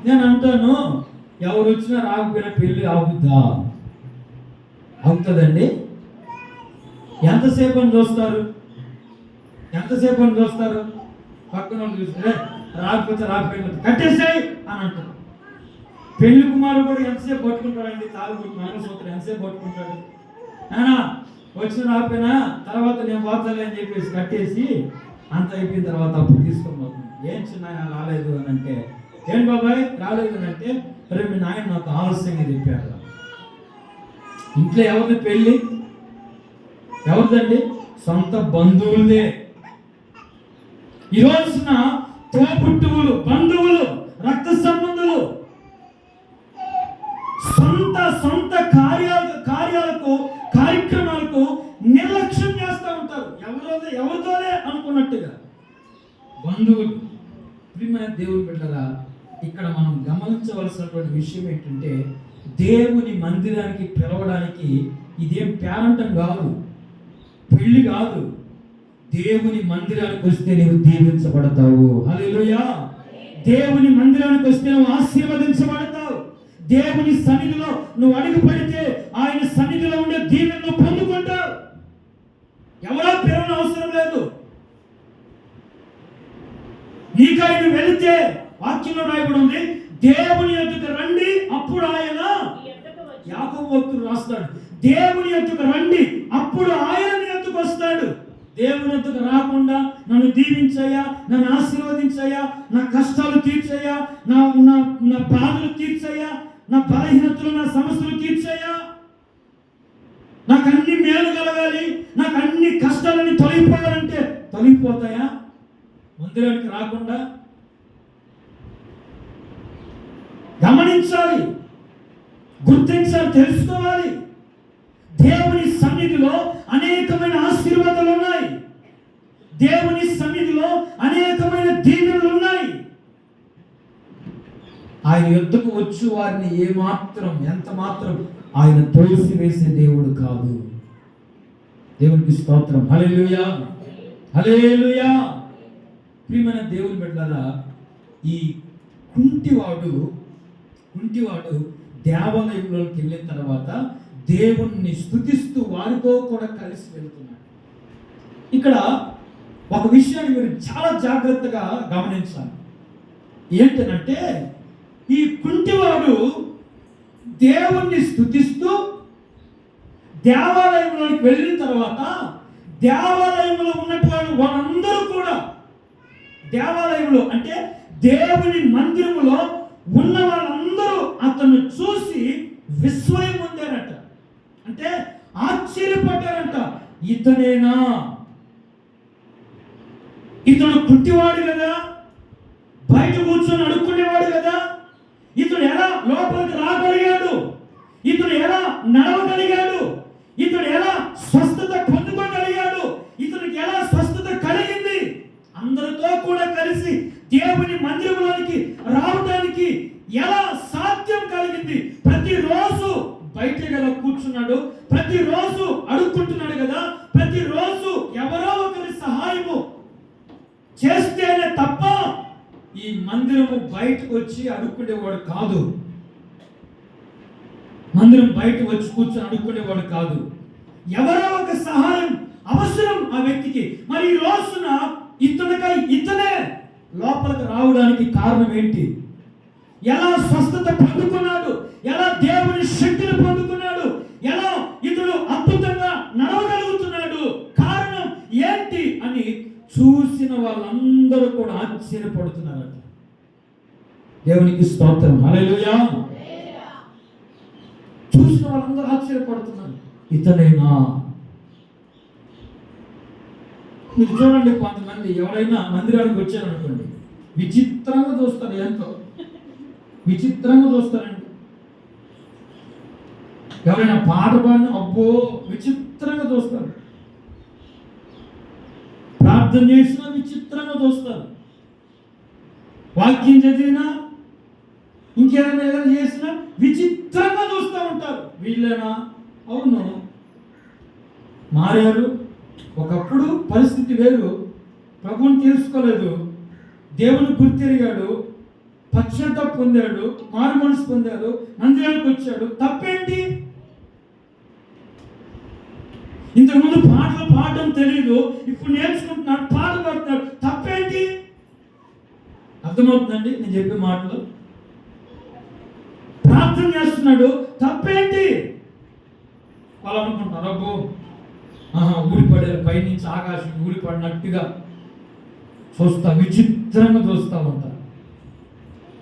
నేను అంటాను, ఎవరు వచ్చినా రాకపోయినా పెళ్ళి అవుతుందండి? ఎంతసేపు అని చూస్తారు? పక్కన వాళ్ళు చూస్తే రాకపోతే కట్టేసాయి అని అంటారు. పెళ్లి కుమారుడు కూడా ఎంతసేపు పట్టుకుంటాడండి? తాగుబోతు మంగళసూత్రం ఎంతసేపు పట్టుకుంటాడు? వచ్చిన రాకపోయినా తర్వాత నేను పోతాను అని చెప్పేసి కట్టేసి అంత అయిపోయిన తర్వాత అప్పుడు తీసుకొని పోతుంది. ఏం చిన్న రాలేదు అని అంటే, ఏం బాబాయ్ రాలేదు అని అంటే, రేపు మీ నాయన నాకు ఆలస్యంగా చెప్పారు. ఇంట్లో ఎవరిది పెళ్ళి? ఎవరిదండి? సొంత బంధువులదే. ఈ రోజున తోబుట్టువులు, బంధువులు, రక్త సంబంధులు సొంత కార్యాలకు కార్యక్రమాలకు నిర్లక్ష్యం చేస్తూ ఉంటారు. ఎవరితోనే అనుకున్నట్టుగా బంధువులు. ప్రియమైన దేవుని బిడ్డలారా, ఇక్కడ మనం గమనించవలసినటువంటి విషయం ఏంటంటే, దేవుని మందిరానికి పిలవడానికి ఇదేం పేరంటం కాదు, పెళ్లి కాదు. దేవుని మందిరానికి వస్తే నీవు దీవించబడతావు. హల్లెలూయా. దేవుని మందిరానికి వస్తే నువ్వు ఆశీర్వదించబడతావు. దేవుని సన్నిధిలో నువ్వు అడుగు పెడితే ఆయన సన్నిధిలో ఉండే దీవెనను పొందుకుంటావు. ఎవరో పిలవని అవసరం లేదు. నీకై నువ్వు వెళితే వాక్యంలో రాయబడి ఉంది, దేవుని యొద్దకు రండి అప్పుడు ఆయన, యాకోబు భక్తుడు రాస్తాడు, దేవుని యొద్దకు రండి అప్పుడు ఆయన నీ యొద్దకు వస్తాడు. దేవుని యొద్దకు రాకుండా నన్ను దీవించయ్యా, నన్ను ఆశీర్వదించయ్యా, నా కష్టాలు తీర్చయ్యా, నా బాధలు తీర్చయ్యా, నా బలహీనతలు, నా సమస్యలు తీర్చయ్యా, నాకు అన్ని మేలు కలగాలి, నాకు అన్ని కష్టాలని తొలగిపోవాలంటే తొలగిపోతాయా? మందిరానికి రాకుండా గమనించాలి, గుర్తించాలి, తెలుసుకోవాలి. దేవుని సన్నిధిలో అనేకమైన ఆశీర్వాదాలు ఉన్నాయి. దేవుని సన్నిధిలో అనేకమైన దీవెనలు ఉన్నాయి. ఆయన యొద్దకు వచ్చి వారిని ఎంత మాత్రం ఆయన తోసివేసే దేవుడు కాదు. దేవునికి స్తోత్రం. హల్లెలూయా, హల్లెలూయా. ప్రియమైన దేవుని బిడ్డలారా, ఈ కుంటివాడు దేవాలయంలోకి వెళ్ళిన తర్వాత దేవుణ్ణి స్తుతిస్తూ వారితో కూడా కలిసి వెళ్తున్నాడు. ఇక్కడ ఒక విషయాన్ని మీరు చాలా జాగ్రత్తగా గమనించాలి. ఏంటంటే, ఈ కుంటివాడు దేవుణ్ణి స్తుతిస్తూ దేవాలయంలోకి వెళ్ళిన తర్వాత దేవాలయంలో ఉన్నటువంటి వాళ్ళందరూ కూడా, దేవాలయంలో అంటే దేవుని మందిరములో ఉన్న వాళ్ళందరూ అతను చూసి విస్మయం పొందారట. అంటే ఆశ్చర్యపడ్డారంట. ఇతనేనా? ఇతడు కుంటివాడు కదా, బయట కూర్చొని అడుక్కునేవాడు కదా, ఇతడు ఎలా లోపలికి రాగలిగాడు, ఇతడు ఎలా నడవగలిగాడు, ఇతడు ఎలా స్వస్థత పొందుకోగలిగాడు, ఇతనికి ఎలా స్వస్థత కలిగింది, అందరితో కూడా కలిసి దేవుని మందిరంలోనికి రావడానికి ఎలా సాధ్యం కలిగింది? ప్రతిరోజు బయట కదా కూర్చున్నాడు, ప్రతిరోజు అడుక్కుంటున్నాడు కదా, ప్రతిరోజు ఎవరో ఒకరి సహాయము చేస్తేనే తప్ప ఈ మందిరము బయటకు వచ్చి అడుక్కునేవాడు కాదు. మందిరం బయట వచ్చి కూర్చొని అడుక్కునేవాడు కాదు. ఎవరో ఒక సహాయం అవసరం ఆ వ్యక్తికి. మరి ఈ రోజున ఇతనే లోపలికి రావడానికి కారణం ఏంటి? ఎలా స్వస్థత పొందుకున్నాడు, ఎలా దేవుని శక్తిని పొందుకున్నాడు, ఎలా ఇతడు అద్భుతంగా నడవగలుగుతున్నాడు, కారణం ఏంటి అని చూసిన వాళ్ళందరూ కూడా ఆశ్చర్యపడుతున్నారట. దేవునికి స్తోత్రం. హల్లెలూయా. చూసిన వాళ్ళందరూ ఆశ్చర్యపడుతున్నారు, ఇతనేనా? మీరు చూడండి, కొంతమంది ఎవరైనా మందిరానికి వచ్చారనుకోండి, విచిత్రంగా చూస్తారు, ఎంతో విచిత్రంగా చూస్తారండి. ఎవరైనా పాట పాడిన అబ్బో విచిత్రంగా చూస్తారు, ప్రార్థన చేసినా విచిత్రంగా చూస్తారు, వాక్యం చదివినా ఇంకేమైనా ఏదైనా చేసినా విచిత్రంగా చూస్తూ ఉంటారు. వీళ్ళేనా? అవును, మారారు. ఒకప్పుడు పరిస్థితి వేరు, ప్రభువుని తెలుసుకోలేదు, దేవుని గుర్తిరిగాడు, పశ్చాత్తాప పొందాడు, మారు మనసు పొందాడు, మందిరానికి వచ్చాడు. తప్పేంటి? ఇంతకుముందు పాటలు పాడడం తెలియదు, ఇప్పుడు నేర్చుకుంటున్నాడు, పాట పాడుతున్నాడు. తప్పేంటి? అర్థమవుతుందండి నేను చెప్పే మాటలు? ప్రార్థన చేస్తున్నాడు, తప్పేంటి? వాళ్ళు అనుకుంటున్నారు, అబ్బో ఊడిపడారు, పైనుంచి ఆకాశం ఊడిపడినట్టుగా చూస్తా, విచిత్రంగా చూస్తూ ఉంటారు.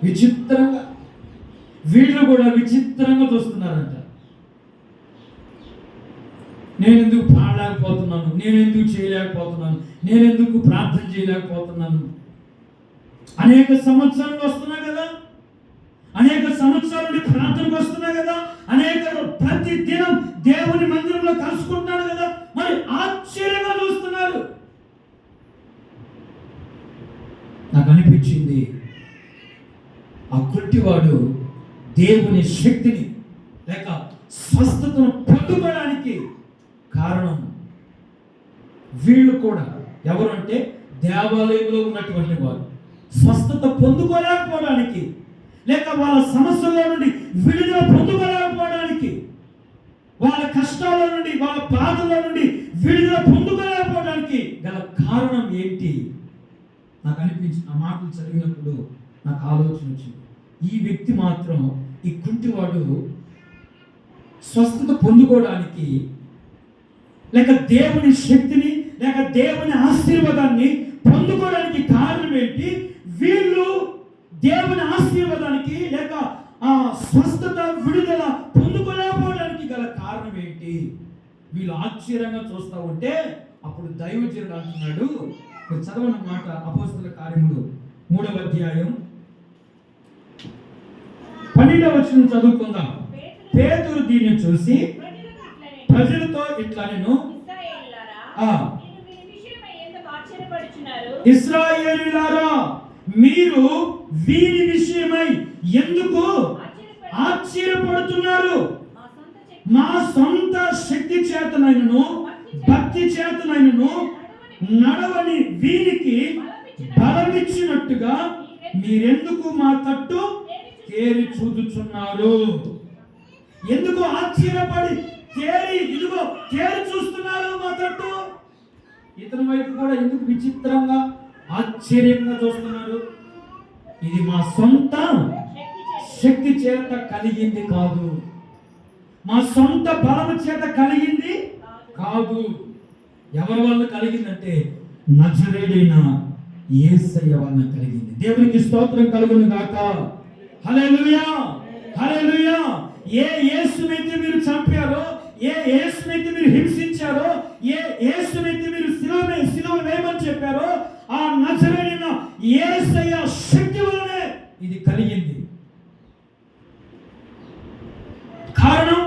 విచిత్రంగా వీళ్ళు కూడా విచిత్రంగా చూస్తున్నారంట. నేను ఎందుకు పాడలేకపోతున్నాను, నేను ఎందుకు చేయలేకపోతున్నాను, నేను ఎందుకు ప్రార్థన చేయలేకపోతున్నాను? అనేక సంవత్సరాలు వస్తున్నా కదా, అనేక సంవత్సరాల నుండి ప్రార్థనకు వస్తున్నా కదా, అనేక ప్రతి దినం దేవుని మందిరంలో కలుసుకుంటున్నాను కదా, మరి ఆశ్చర్యంగా చూస్తున్నారు. నాకు అనిపించింది, ఆ కుంటివాడు దేవుని శక్తిని లేక స్వస్థతను పొందుకోవడానికి కారణం వీళ్ళు కూడా. ఎవరంటే దేవాలయంలో ఉన్నటువంటి వారు స్వస్థత పొందుకోలేకపోవడానికి, లేక వాళ్ళ సమస్యల నుండి విడుదల పొందుకోలేకపోవడానికి, వాళ్ళ కష్టాల నుండి వాళ్ళ బాధల నుండి విడుదల పొందుకోలేకపోవడానికి గల కారణం ఏంటి? నాకు అనిపించిన ఆ మాటలు చదివినప్పుడు నాకు ఆలోచన వచ్చింది, ఈ వ్యక్తి మాత్రం, ఈ కుంటివాడు స్వస్థత పొందుకోవడానికి లేక దేవుని శక్తిని లేక దేవుని ఆశీర్వాదాన్ని పొందుకోవడానికి కారణం ఏంటి? వీళ్ళు దేవుని ఆశీర్వాదానికి లేక ఆ స్వస్థత విడుదల పొందుకోలేకపోవడానికి గల కారణం ఏంటి? వీళ్ళు ఆశ్చర్యంగా చూస్తూ ఉంటే అప్పుడు దైవజనుడు అంటున్నాడు, మీరు చదవన మాట, అపోస్తలుల కార్యములు 3వ అధ్యాయం 12వ వచనం చదువుకుందాం. పేతురు దీన్ని చూసి ప్రజలతో ఇట్లా, నేను ఇశ్రాయేలీయులారా, మీరు వీరి విషయమై ఎందుకు ఆశ్చర్యపడుతున్నారు? మా సొంత శక్తి చేతనైనను భక్తి చేతనైనను నడవని వీరికి బలమిచ్చినట్టుగా మీరెందుకు మా తట్టు తేరి చూచుచున్నారు? ఎందుకు ఆశ్చర్యపడి ఇదిగో తేరి చూస్తున్నారు మా తట్టు? ఇతని వైపు కూడా ఎందుకు విచిత్రంగా ఆశ్చర్యంగా చూస్తున్నారు? ఇది మా సొంత శక్తి చేత కలిగింది కాదు, మా సొంత బలము చేత కలిగింది కాదు. ఎవరి వల్ల కలిగిందంటే నజరేయుడైన యేసయ్య వల్ల కలిగింది. దేవునికి స్తోత్రం కలుగును గాక. హల్లెలూయా, హల్లెలూయా. ఏ యేసునైతే మీరు చంపారో, ఏ యేసునైతే మీరు హింసించారో, ఏ యేసునైతే మీరు సిలువ వేయమని చెప్పారో, ఆ నజరేయుడైన యేసయ్య శక్తి వల్లనే ఇది కలిగింది. కారణం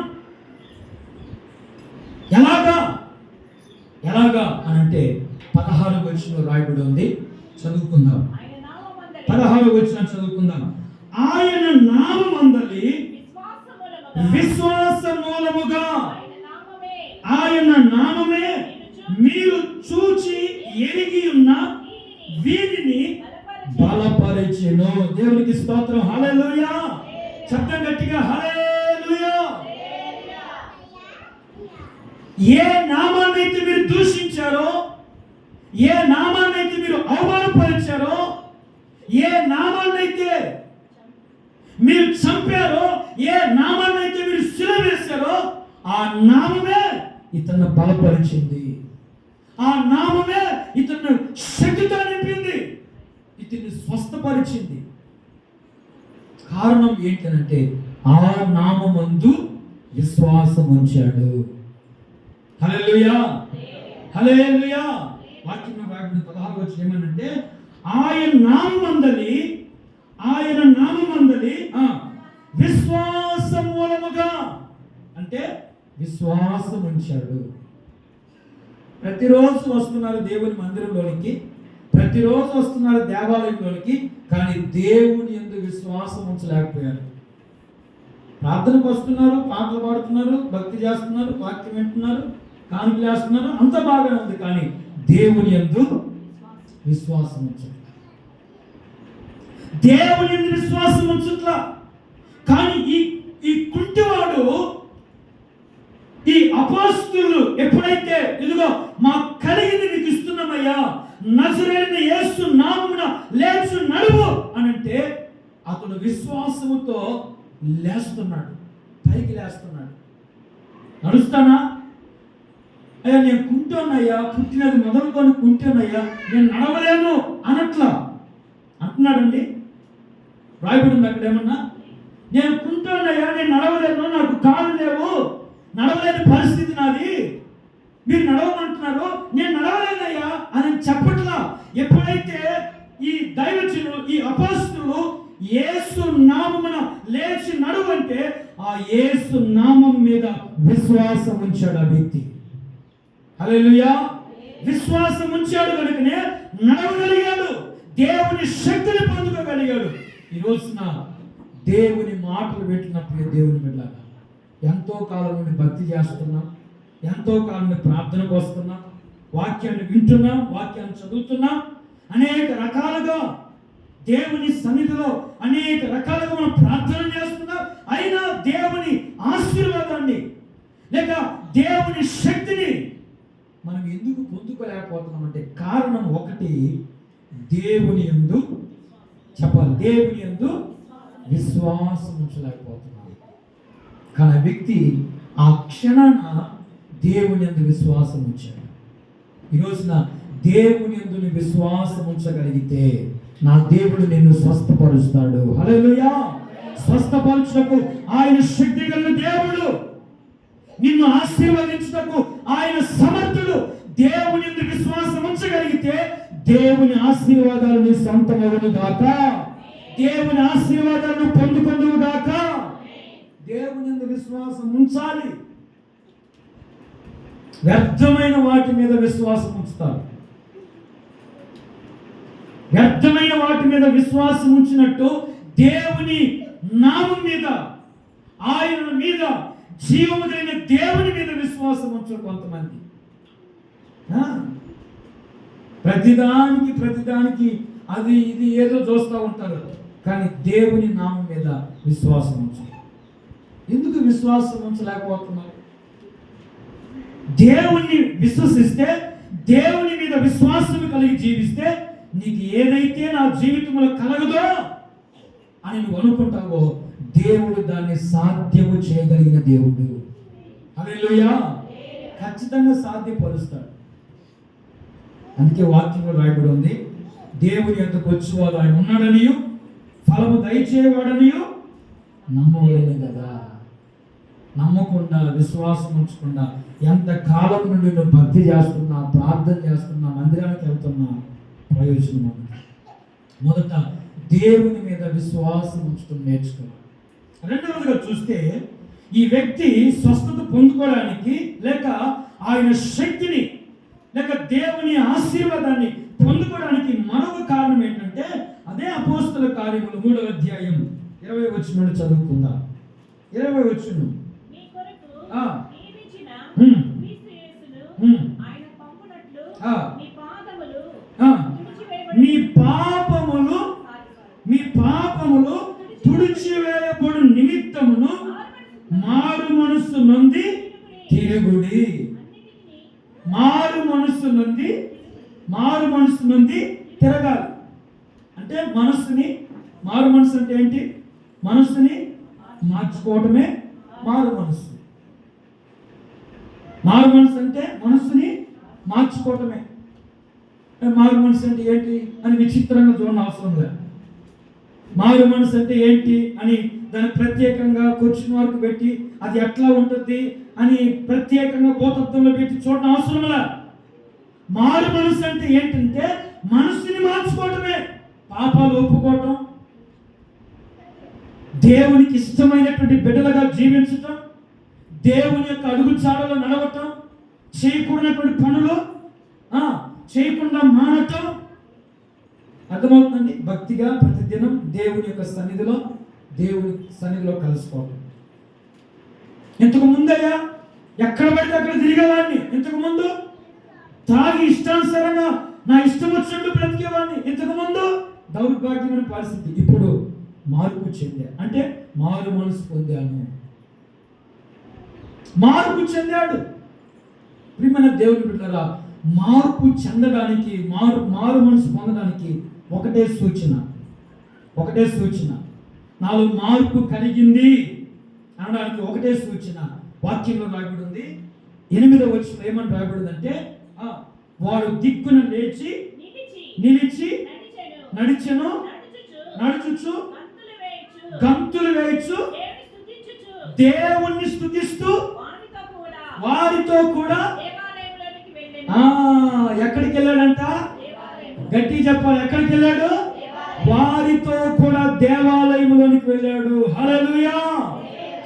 ఎలాగా అనంటే 16వ వచనంలో రాయబడి ఉంది, చదువుకుందాం. 16వ వచనం చదువుకుందాం. ఆయన నామమందలి విశ్వాస మూలముగా, ఆయన నామమే మీరు చూచి ఎరిగి ఉన్న వీరిని బలపరిచెను. దేవునికి స్తోత్రం. హల్లెలూయా. శబ్దం గట్టిగా హల్లెలూయా. ఏ నామాన్నైతే మీరు దూషించారో, ఏ నామాన్నైతే మీరు అవమానపరిచారో, ఏ నామాన్నైతే మీరు చంపారో, ఏ నామాన్నైతే మీరు సిలువ వేశారో, ఆ నామమే ఇతన్ని బలపరిచింది. ఆ నామమే ఇతన్ని శక్తితో నింపింది, ఇతన్ని స్వస్థపరిచింది. కారణం ఏంటంటే ఆ నామమందు విశ్వాసం ఉంచాడు. హల్లెలూయా, హల్లెలూయా. వాక్యంలో రాబడిన 16 వచ్చి ఏమనంటే ఆయన నామమందలి విశ్వాసం మూలముగా, అంటే విశ్వాసం ఉంచాడు. ప్రతిరోజు వస్తున్నారు దేవుని మందిరంలోనికి, ప్రతిరోజు వస్తున్నారు దేవాలయంలోనికి, కానీ దేవుని యందు విశ్వాసం ఉంచలేకపోయారు. ప్రార్థనకు వస్తున్నారు, పాటలు పాడుతున్నారు, భక్తి చేస్తున్నారు, వాక్యం వింటున్నారు, కానుకలు వేస్తున్నారు, అంత బాగానే ఉంది, కానీ దేవుని యందు విశ్వాసం ఉంచారు. దేవుని యందు విశ్వాసం ఉంచట్లా. కానీ ఈ కుంటివాడు, ఈ అపోస్తలులు ఎప్పుడైతే ఇదిగో మా కలిగింది నీకు ఇస్తున్నామయ్యా, నజరేయుడైన యేసు నామమున లేచి నడువు అనంటే అతడు విశ్వాసముతో లేస్తున్నాడు, పైకి లేస్తున్నాడు. నడుస్తానా అయ్యా, నేను కుంటోనయ్యా, పుట్టినది మొదలుకొని కుంటోనయ్యా, నేను నడవలేను అనట్లా అంటున్నాడండి. రాయబడింది అక్కడ ఏమన్నా, నేను కుంటోనయ్యా, నేను నడవలేను, నాకు కాళ్ళు లేవు, నడవలేని పరిస్థితి నాది, మీరు నడవమంటున్నారు, నేను నడవలేనయ్యా అని చెప్పట్లా. ఎప్పుడైతే ఈ దైవజనులు, ఈ అపోస్తలులు యేసు నామమున లేచి నడువంటే ఆ యేసు నామం మీద విశ్వాసం ఉంచాడు ఆ వ్యక్తి. హల్లెలూయా. విశ్వాసం ఉంచాడు కనుకనే నడవగలిగాడు, దేవుని శక్తిని పొందుకోగలిగాడు. ఈ రోజున దేవుని మాటలు పెట్టినప్పుడు దేవుని బిడ్డలారా, ఎంతో కాలం నుండి భక్తి చేస్తున్నాం, ఎంతో కాలం నుండి ప్రార్థనకు వస్తున్నాం, వాక్యాన్ని వింటున్నాం, వాక్యాన్ని చదువుతున్నాం, అనేక రకాలుగా దేవుని సన్నిధిలో అనేక రకాలుగా మనం ప్రార్థన చేస్తున్నాం. అయినా దేవుని ఆశీర్వాదాన్ని లేక దేవుని శక్తిని మనం ఎందుకు పొందుకోలేకపోతున్నాం అంటే కారణం ఒకటి, దేవుని యందు చెప్పాలి, దేవుని యందు విశ్వాసం ఉంచలేకపోతున్నాం. కానీ ఆ వ్యక్తి ఆ క్షణాన దేవుని యందు విశ్వాసం ఉంచాడు. ఈ రోజున దేవుని యందు విశ్వాసం ఉంచగలిగితే నా దేవుడు నిన్ను స్వస్థపరుస్తాడు. హల్లెలూయా. స్వస్థపరచుటకు ఆయన శక్తి గల దేవుడు, నిన్ను ఆశీర్వదించుటకు ఆయన సమర్థుడు. దేవుని యందు విశ్వాసం ఉంచగలిగితే దేవుని ఆశీర్వాదాలు నీ సొంతమవును గాక, దేవుని ఆశీర్వాదాలను పొందుకొందువు గాక. దేవుని యందు విశ్వాసం ఉంచాలి. వ్యర్థమైన వాటి మీద విశ్వాసం ఉంచుతారు. వ్యర్థమైన వాటి మీద విశ్వాసం ఉంచినట్టు దేవుని నామం మీద, ఆయన మీద, జీవము కలిగిన దేవుని మీద విశ్వాసం ఉంచరు కొంతమంది. ప్రతిదానికి అది ఇది ఏదో చూస్తూ ఉంటారు, కానీ దేవుని నామం మీద విశ్వాసం ఉంచారు. ఎందుకు విశ్వాసం ఉంచలేకపోతున్నారు? దేవుణ్ణి విశ్వసిస్తే, దేవుని మీద విశ్వాసం కలిగి జీవిస్తే నీకు ఏదైతే నా జీవితంలో కలగదో అని నువ్వు అనుకుంటావో దేవుడు దాన్ని సాధ్యము చేయగలిగిన దేవుడు. హల్లెలూయా. ఖచ్చితంగా సాధ్యపరుస్తాడు. అందుకే వాక్యంలో రాయబడి ఉంది, దేవుని యొద్దకు వచ్చేవాడు ఆయన ఉన్నాడనియు ఫలము దయచేవాడనియు నమ్మవలేను కదా. నమ్మకుండా, విశ్వాసం ఉంచకుండా ఎంత కాలం నుండి నువ్వు భక్తి చేస్తున్నా, ప్రార్థన చేస్తున్నా, మందిరానికి వెళ్తున్నా, ప్రయోజనం. మొదట దేవుని మీద విశ్వాసం ఉంచడం నేర్చుకోవాలి. రెండవదిగా చూస్తే ఈ వ్యక్తి స్వస్థత పొందుకోవడానికి లేక ఆయన శక్తిని లేక దేవుని ఆశీర్వాదాన్ని పొందుకోవడానికి మరొక కారణం ఏంటంటే అదే అపోస్తల కార్యములు 3వ అధ్యాయం 20వ వచనం చదువుకుందాం. 20వ వచనం. మీ పాపములు తుడిచివేయబడు నిమిత్తమును మారు మనస్సు నొంది తిరుగుడి. మారు మనస్సు నుండి తిరగాలి అంటే మనస్సుని, మారు మనస్సు అంటే ఏంటి? మనస్సుని మార్చుకోవటమే మారు మనస్సు. మారు మనస్సు అంటే మనస్సుని మార్చుకోవటమే. మారు మనస్సు అంటే ఏంటి అని విచిత్రంగా చూడడం అవసరం లేదు. మారు మనసు అంటే ఏంటి అని దాన్ని ప్రత్యేకంగా క్వశ్చన్ మార్క్ పెట్టి అది ఎట్లా ఉంటుంది అని ప్రత్యేకంగా భూతత్వంలో పెట్టి చూడడం అవసరంలా. మారు మనసు అంటే ఏంటంటే మనసుని మార్చుకోవటమే, పాపాలు ఒప్పుకోవటం, దేవునికి ఇష్టమైనటువంటి బిడ్డలుగా జీవించటం, దేవుని యొక్క అడుగుజాడలో నడవటం, చేయకూడనటువంటి పనులు చేయకుండా మానటం. అర్థమవుతుందండి? భక్తిగా ప్రతిదినం దేవుని యొక్క సన్నిధిలో కలుసుకోవటం. ఇంతకు ముందయ్యా ఎక్కడ పడితే అక్కడ తిరిగేవాడిని, ఇంతకు ముందు తాగి ఇష్టానుసారంగా నా ఇష్టం వచ్చినట్టు బ్రతికేవాడిని, ఇంతకు ముందు దౌర్భాగ్యమైన పరిస్థితి. ఇప్పుడు మార్పు చెందా అంటే మారు మనసు పొందాను, మార్పు చెందాడు. ప్రియమైన దేవుని బిడ్డలారా, మార్పు చెందడానికి మారు మనసు పొందడానికి ఒకటే సూచన, నాలో మార్పు కలిగింది అనడానికి ఒకటే సూచన వాక్యంలో రాయబడి ఉంది. 8వ వచనంలో ఏమని రాయబడింది అంటే, వాడు దిక్కున లేచి నిలిచి నడిచెను, నడుచుచు గంతులు వేయచ్చు, దేవుణ్ణి స్తుతిస్తూ వారితో కూడా ఎక్కడికి వెళ్ళాడంట? గట్టి చెప్పాలి, ఎక్కడికి వెళ్ళాడు? వారితో కూడా దేవాలయంలోనికి వెళ్ళాడు. హల్లెలూయా,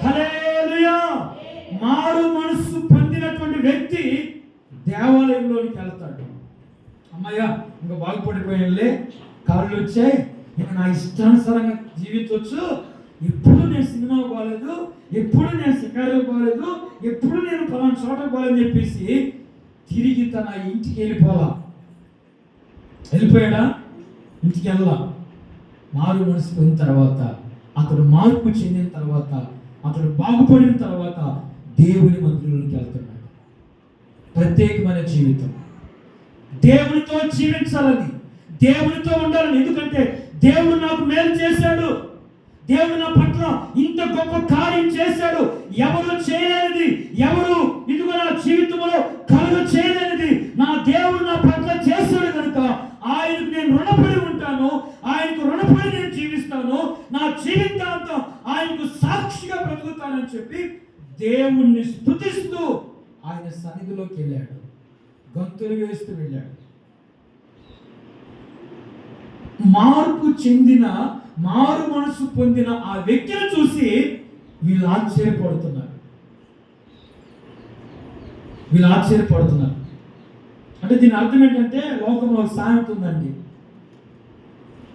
హల్లెలూయా. మారు మనసు పొందినటువంటి వ్యక్తి దేవాలయంలోనికి వెళ్తాడు. అమ్మయ్య ఇంకా బాగుపడిపోయానులే, కాళ్ళు వచ్చాయి, ఇక నా ఇష్టానుసారంగా జీవించవచ్చు, ఎప్పుడు నేను సినిమా పోలేదు, ఎప్పుడు నేను శిఖరాలు పోలేదు, ఎప్పుడు నేను పలానా చోట పోలేదని చెప్పేసి తిరిగి తన ఇంటికి వెళ్ళిపోయాడా? ఇంటికి వెళ్ళా. మారు మనసు పొందిన తర్వాత, అతడు మార్పు చెందిన తర్వాత, అతడు బాగుపడిన తర్వాత దేవుని మందిరంలోకి వెళ్తున్నాడు. ప్రత్యేకమైన జీవితం, దేవునితో జీవించాలని, దేవునితో ఉండాలని. ఎందుకంటే దేవుడు నాకు మేలు చేశాడు, దేవుడు నా పట్ల ఇంత గొప్ప కార్యం చేశాడు, ఎవరు చేయలేనిది, ఎవరు ఇదిగో నా జీవితంలో కలుగు చేయలేనిది నా దేవుడు నా పట్ల చేశాడు కనుక ఆయనకు నేను రుణపడి ఉంటాను, ఆయనకు రుణపడి నేను జీవిస్తాను, నా జీవితాంతం ఆయనకు సాక్షిగా బ్రతుకుతానని చెప్పి దేవుణ్ణి స్తుతిస్తూ ఆయన సన్నిధిలోకి వెళ్ళాడు, గంతులు వేస్తూ వెళ్ళాడు. మార్పు చెందిన, మారు మనసు పొందిన ఆ వ్యక్తిని చూసి వీళ్ళు ఆశ్చర్యపడుతున్నారు. అంటే దీని అర్థం ఏంటంటే, లోకంలో ఒక సామెత ఉందండి,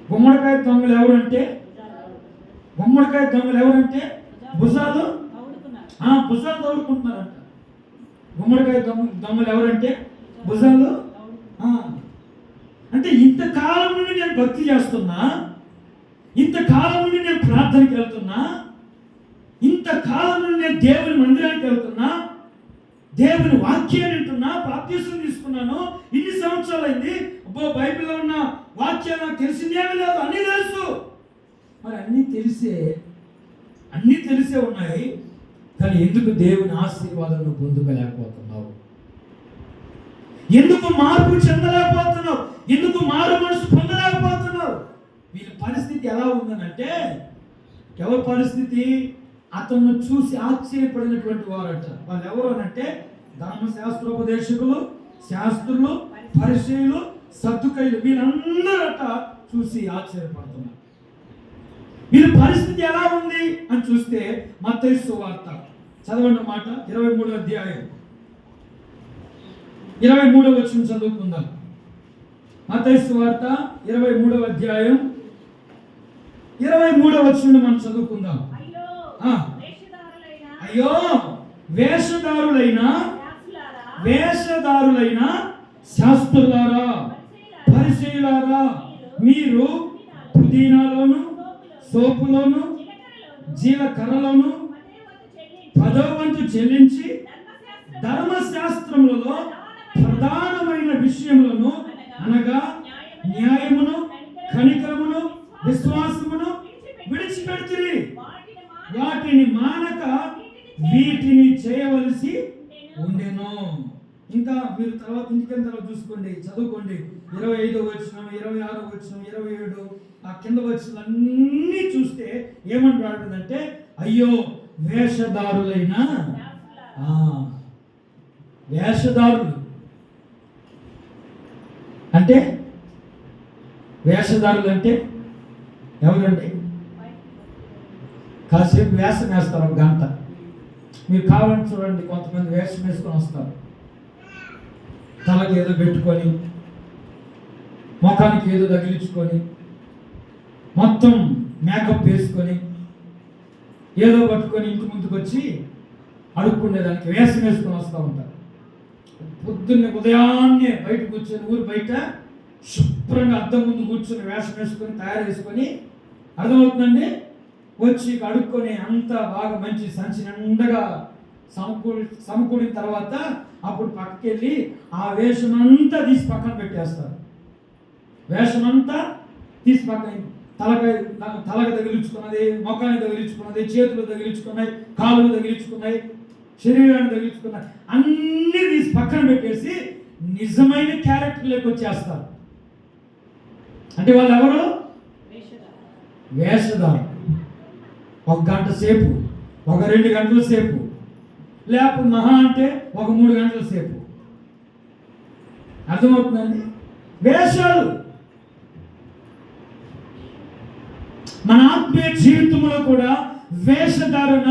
గుమ్మడికాయ దొంగలు ఎవరంటే భుజాలు తోడుకుంటున్నారంట. గుమ్మడికాయ దొంగలు ఎవరంటే భుజాలు. అంటే ఇంతకాలం నుండి నేను భక్తి చేస్తున్నా, ఇంతకాలం నుండి నేను ప్రార్థనకి వెళ్తున్నా, ఇంతకాలం నుండి నేను దేవుని మందిరానికి వెళ్తున్నా, దేవుని వాక్యాన్ని వింటున్నా, బాప్తిసం తీసుకున్నాను, ఇన్ని సంవత్సరాలు అయింది, బైబిల్లో ఉన్న వాక్యాలు నాకు తెలిసిందేమీ లేదు, అన్నీ తెలుసు. మరి అన్నీ తెలిసే ఉన్నాయి, కానీ ఎందుకు దేవుని ఆశీర్వాదాలను పొందుకోలేకపోతున్నావు? ఎందుకు మార్పు చెందలేకపోతున్నావు? ఎందుకు మారు మనసు పొందలేకపోతున్నావు? వీళ్ళ పరిస్థితి ఎలా ఉందనంటే, ఎవరి పరిస్థితి? అతను చూసి ఆశ్చర్యపడినటువంటి వారట. వాళ్ళు ఎవరు అనంటే ధర్మశాస్త్రోపదేశకులు, శాస్త్రులు, పరిసయ్యులు, సద్దుకయ్యులు, వీళ్ళందరట చూసి ఆశ్చర్యపడుతున్నారు. వీళ్ళ పరిస్థితి ఎలా ఉంది అని చూస్తే మత్తయి సువార్త చదవండి మాట, 23వ అధ్యాయం 23వ వచనం చదువుకుందాం. మత్తయి సువార్త 23వ అధ్యాయం 23వ వచనం మనం చదువుకుందాం. అయ్యో వేషధారులైన శాస్త్రులారా, పరిసయ్యులారా, మీరు పుదీనాలోను, సోపులోను, జీలకర్రలోను 10వ వంతు చెల్లించి ధర్మశాస్త్రములలో ప్రధానమైన విషయములను అనగా న్యాయమును, కనికరమును, విశ్వాసమును విడిచిపెడుతుంది. వాటిని మానక వీటిని చేయవలసి ఉండెను. ఇంకా మీరు తర్వాత ఇంటికెళ్ళిన తర్వాత చూసుకోండి, చదువుకోండి. 25వ వచనం, 26వ వచనం, 27 ఆ కింద వచనాలన్నీ చూస్తే ఏమని రాబడిందంటే, అయ్యో వేషధారులైన వేషధారులు అంటే, వేషధారులు అంటే ఎవరండి? కాసేపు వేషం వేస్తారు, ఒక గంట. మీరు కావాలని చూడండి, కొంతమంది వేషం వేసుకొని వస్తారు, తలకి ఏదో పెట్టుకొని, ముఖానికి ఏదో తగిలించుకొని, మొత్తం మేకప్ వేసుకొని, ఏదో పట్టుకొని ఇంటి ముందుకు వచ్చి అడుక్కునేదానికి వేషం వేసుకొని వస్తూ ఉంటారు. పొద్దున్నే ఉదయాన్నే బయట కూర్చొని, ఊరు బయట శుభ్రంగా అద్దం ముందు కూర్చొని వేషం వేసుకొని తయారు చేసుకొని, అర్థమవుతుందండి, వచ్చి అడుక్కొని అంతా బాగా మంచి సంచి నిండగా సమకూడిన తర్వాత అప్పుడు పక్కకి వెళ్ళి ఆ వేషమంతా తీసి పక్కన పెట్టేస్తారు. వేషమంతా తీసి పక్కన, తలకి తగిలించుకున్నది, ముఖాన్ని తగిలించుకున్నది, చేతులు తగిలించుకున్నాయి, కాళ్ళు తగిలించుకున్నాయి, శరీరాన్ని తగిలించుకున్నాయి, అన్నీ తీసి పక్కన పెట్టేసి నిజమైన క్యారెక్టర్లోకి వచ్చేస్తారు. అంటే వాళ్ళు ఎవరు? వేషధారు. 1 గంట సేపు, ఒక 2 గంటల సేపు, లేకపోతే మహా అంటే ఒక 3 గంటల సేపు. అర్థమవుతుందండి? వేషాలు. మన ఆత్మీయ జీవితంలో కూడా వేషధారణ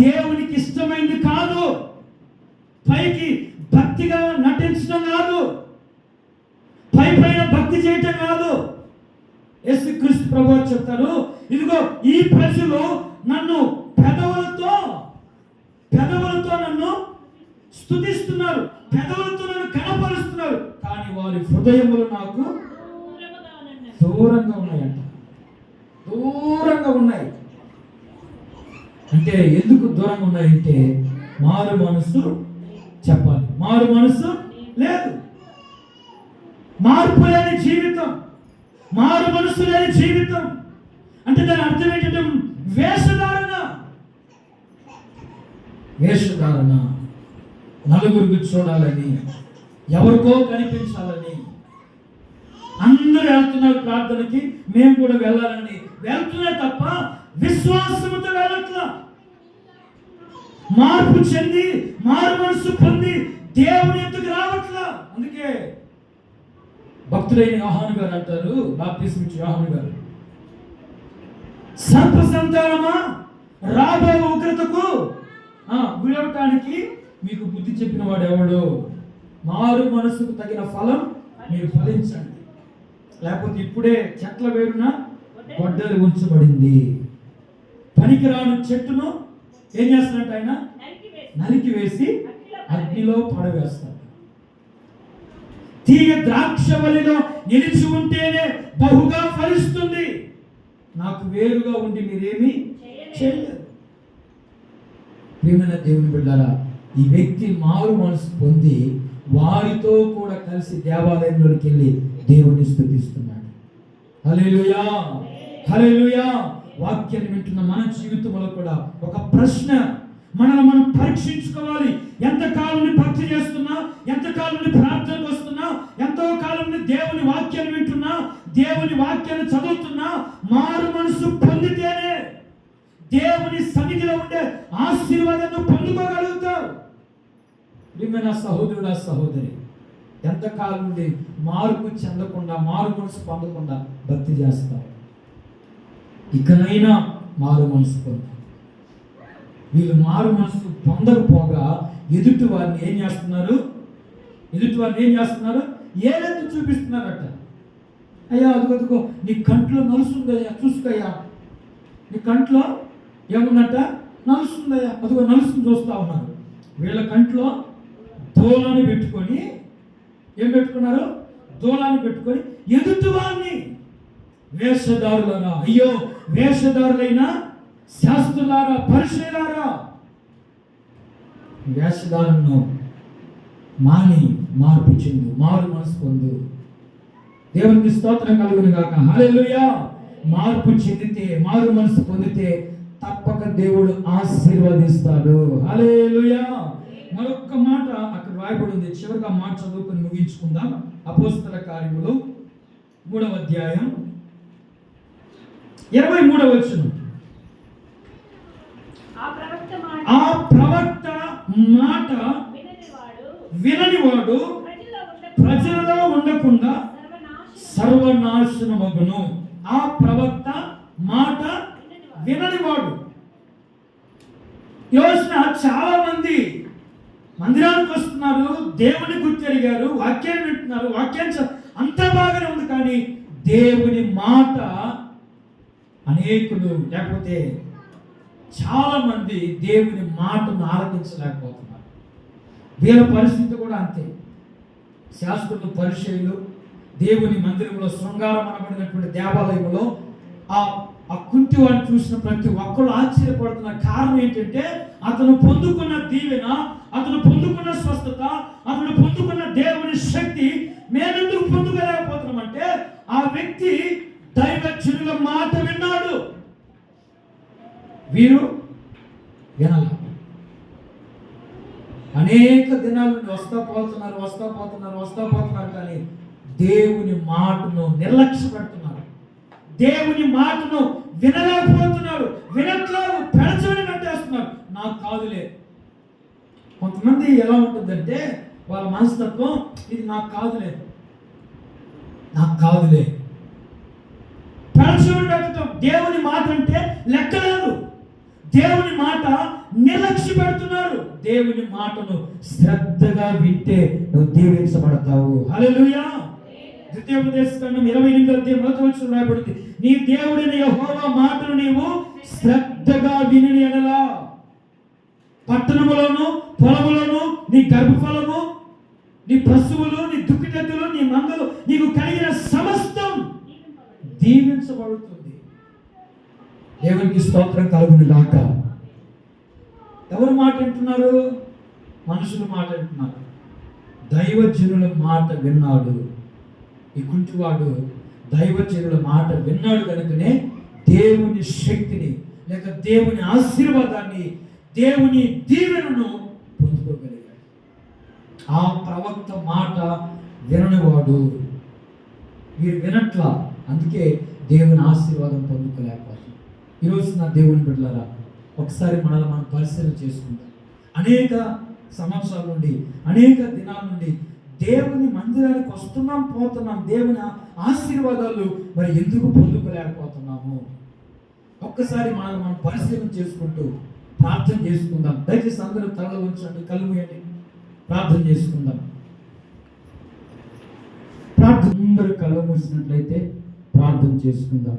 దేవునికి ఇష్టమైంది కాదు. పైకి భక్తిగా నటించడం కాదు, పైన భక్తి చేయటం కాదు. యేసుక్రీస్తు ప్రభువు చెప్తారు, ఇదిగో ఈ ప్రజలు నన్ను పెదవులతో నన్ను స్తుతిస్తున్నారు, పెదవులతో నన్ను కనపరుస్తున్నారు, కానీ వారి హృదయములు నాకు దూరంగా ఉన్నాయంట. దూరంగా ఉన్నాయి అంటే ఎందుకు దూరంగా ఉన్నాయంటే, మారు మనసు చెప్పాలి, మారు మనసు లేదు, మార్పు లేని జీవితం, మారు మనసు లేని జీవితం. అంటే దాని అర్థం ఏంటంటే వేషధారణ. వేషధారణ నలుగురికి చూడాలని, ఎవరికో కనిపించాలని, అందరూ వెళ్తున్నారు ప్రార్థనకి, మేము కూడా వెళ్ళాలని వెళ్తున్నా తప్ప విశ్వాసంతో వెళ్ళట్లా. మార్పు చెంది మారు మనసు పొంది దేవుని ఎత్తుకు రావట్లా. అందుకే భక్తులైన యోహాను గారు అంటారు, బాప్తిస్మం ఇచ్చే యోహాను గారు, సర్ప సంతానమా రాబో ఉగ్రతకు విడవటానికి మీకు బుద్ధి చెప్పిన వాడు ఎవడు? మారు మనసుకు తగిన ఫలం మీరు ఫలించండి, లేకపోతే ఇప్పుడే చెట్ల వేరున గొడ్డలి ఉంచబడింది. పనికిరాని చెట్టును ఏం చేస్తారంట ఆయన? నరికి వేసి అగ్నిలో పడవేస్తారు. తీగ ద్రాక్షవల్లిలో నిలిచి ఉంటేనే బహుగా ఫలిస్తుంది, నాకు వేరుగా ఉండి మీరేమీ చేయలేరు. ప్రియమైన దేవుని బిడ్డలారా, ఈ వ్యక్తి మారు మనసు పొంది వారితో కూడా కలిసి దేవాలయంలోకి వెళ్ళి దేవుని స్తుతిస్తున్నాడు. హల్లెలూయా, హల్లెలూయా. వాక్యాన్ని వింటున్న మన జీవితంలో కూడా ఒక ప్రశ్న, మనల్ని మనం పరీక్షించుకోవాలి. ఎంతకాలం నుండి భక్తి చేస్తున్నా, ఎంతకాలం నుండి ప్రార్థనకు వస్తున్నా, ఎంతో కాలం నుండి దేవుని వాక్యాన్ని వింటున్నా, దేవుని వాక్యాన్ని చదువుతున్నా, మారు మనసు పొందితేనే దేవుని సన్నిధిలో ఉండే ఆశీర్వాదాన్ని పొందుకోగలుగుతావు. ప్రియమైన సహోదరుడా, సహోదరి, ఎంతకాలం నుండి మార్పు చెందకుండా, మారు మనసు పొందకుండా భక్తి చేస్తావు? ఇకనైనా మారు మనసు పొందు. వీళ్ళు మారు మనసు పొందకపోగా ఎదుటి వారిని ఏం చేస్తున్నారు? ఏలెత్తి చూపిస్తున్నారట. అయ్యా అదిగో నీ కంట్లో నలుసుందయ్యా, చూసుకోయ్యా, నీ కంట్లో ఏముందట? నలుసుందయ్యా, అదిగో నలుసుని చూస్తా ఉన్నారు. వీళ్ళ కంట్లో దూలాన్ని పెట్టుకొని, ఏం పెట్టుకున్నారు? దూలాన్ని పెట్టుకొని ఎదుటి వారిని వేషధారులనా, అయ్యో వేషధారులైన శాస్త్రులారా, పరిచయులారా, వేషధారులను మాని మార్పు చెందు, మారు మనసు పొందు. దేవునికి స్తోత్రం కలుగును గాక. హల్లెలూయా. మార్పు చెందితే, మారు మనసు పొందితే తప్పక దేవుడు ఆశీర్వదిస్తాడు. హల్లెలూయా. మరొక్క మాట అక్కడ రాయబడి ఉంది, చివరిగా మాట చదువుకొని ముగించుకుందాం. అపోస్తల కార్యములు 3వ అధ్యాయం 23వ వచనం. ఆ ప్రవక్త మాట విననివాడు ప్రజలలో ఉండకుండా సర్వనాశనమగును. ఆ ప్రవక్త మాట విననివాడు. యోచన, చాలా మంది మందిరానికి వస్తున్నారు, దేవుని గుర్తెరిగారు, వాక్యాన్ని వింటున్నారు, వాక్యాన్ని అంతా బాగానే ఉంది, కానీ దేవుని మాట అనేకులు లేకపోతే చాలా మంది దేవుని మాటను ఆలకించలేకపోతున్నారు. వీళ్ళ పరిస్థితి కూడా అంతే. శాస్త్రులు, పరిచయులు దేవుని మందిరంలో, శృంగారం అనబడినటువంటి దేవాలయంలో ఆ కుంటివాడిని చూసిన ప్రతి ఒక్కరు ఆశ్చర్యపడుతున్న కారణం ఏంటంటే, అతను పొందుకున్న దీవెన, అతను పొందుకున్న స్వస్థత, అతను పొందుకున్న దేవుని శక్తి మేమెందుకు పొందుకోలేకపోతున్నామంటే, ఆ వ్యక్తి దైవజనుల మాట విన్నాడు, వీరు వినాల. అనేక దినాల నుండి వస్తా పోతున్నారు కానీ దేవుని మాటను నిర్లక్ష్య పెడుతున్నారు, దేవుని మాటను వినలేకపోతున్నారు, వినట్లేదు, పెడచని కట్టేస్తున్నారు. నాకు కాదులే. కొంతమంది ఎలా ఉంటుందంటే వాళ్ళ మనస్తత్వం, ఇది నాకు కాదులే పెడచని కట్టడం. దేవుని మాట అంటే లెక్కలేదు, దేవుని మాట నిర్లక్ష్య పెడుతున్నారు. దేవుని మాటను శ్రద్ధగా వింటే నువ్వు దీవించబడతావు. హల్లెలూయా. ద్వితీయోపదేశకాండం 28వ అధ్యాయం 1వ వచనం రాయబడింది, నీ దేవుడైన యెహోవా మాటను నీవు శ్రద్ధగా విని ఎడల పట్టణములోను పొలములోను నీ గర్భఫలము, నీ పశువులు, నీ దుక్కిటెద్దులు, నీ మందలు, నీకు కలిగిన సమస్తం దీవించబడుతుంది. దేవునికి స్తోత్రం కలుగును గాక. ఎవరు మాట వింటున్నారు? మనుషుల మాట వింటున్నారు. దైవజనుల మాట విన్నాడు ఈ కుంటివాడు. దైవజనుల మాట విన్నాడు కనుకనే దేవుని శక్తిని, లేక దేవుని ఆశీర్వాదాన్ని, దేవుని దీవెనను పొందుకోగలిగాడు. ఆ ప్రవక్త మాట విననివాడు. వీరు వినట్లా, అందుకే దేవుని ఆశీర్వాదం పొందుకోలేకపోతుంది. ఈరోజు నా దేవుని బిడ్డలారా, ఒకసారి మనల్ని మనం పరిశీలన చేసుకుంటాం. అనేక సంవత్సరాల నుండి, అనేక దినాల నుండి దేవుని మందిరానికి వస్తున్నాం, పోతున్నాం, దేవుని ఆశీర్వాదాలు మరి ఎందుకు పొందుకోలేకపోతున్నాము? ఒక్కసారి మనల్ని మనం పరిశీలన చేసుకుంటూ ప్రార్థన చేసుకుందాం. దయచేసి అందరూ తలలు ఉంచండి, కళ్ళు మూయండి, ప్రార్థన చేసుకుందాం. అందరూ కళ్ళు మూసినట్లయితే ప్రార్థన చేసుకుందాం.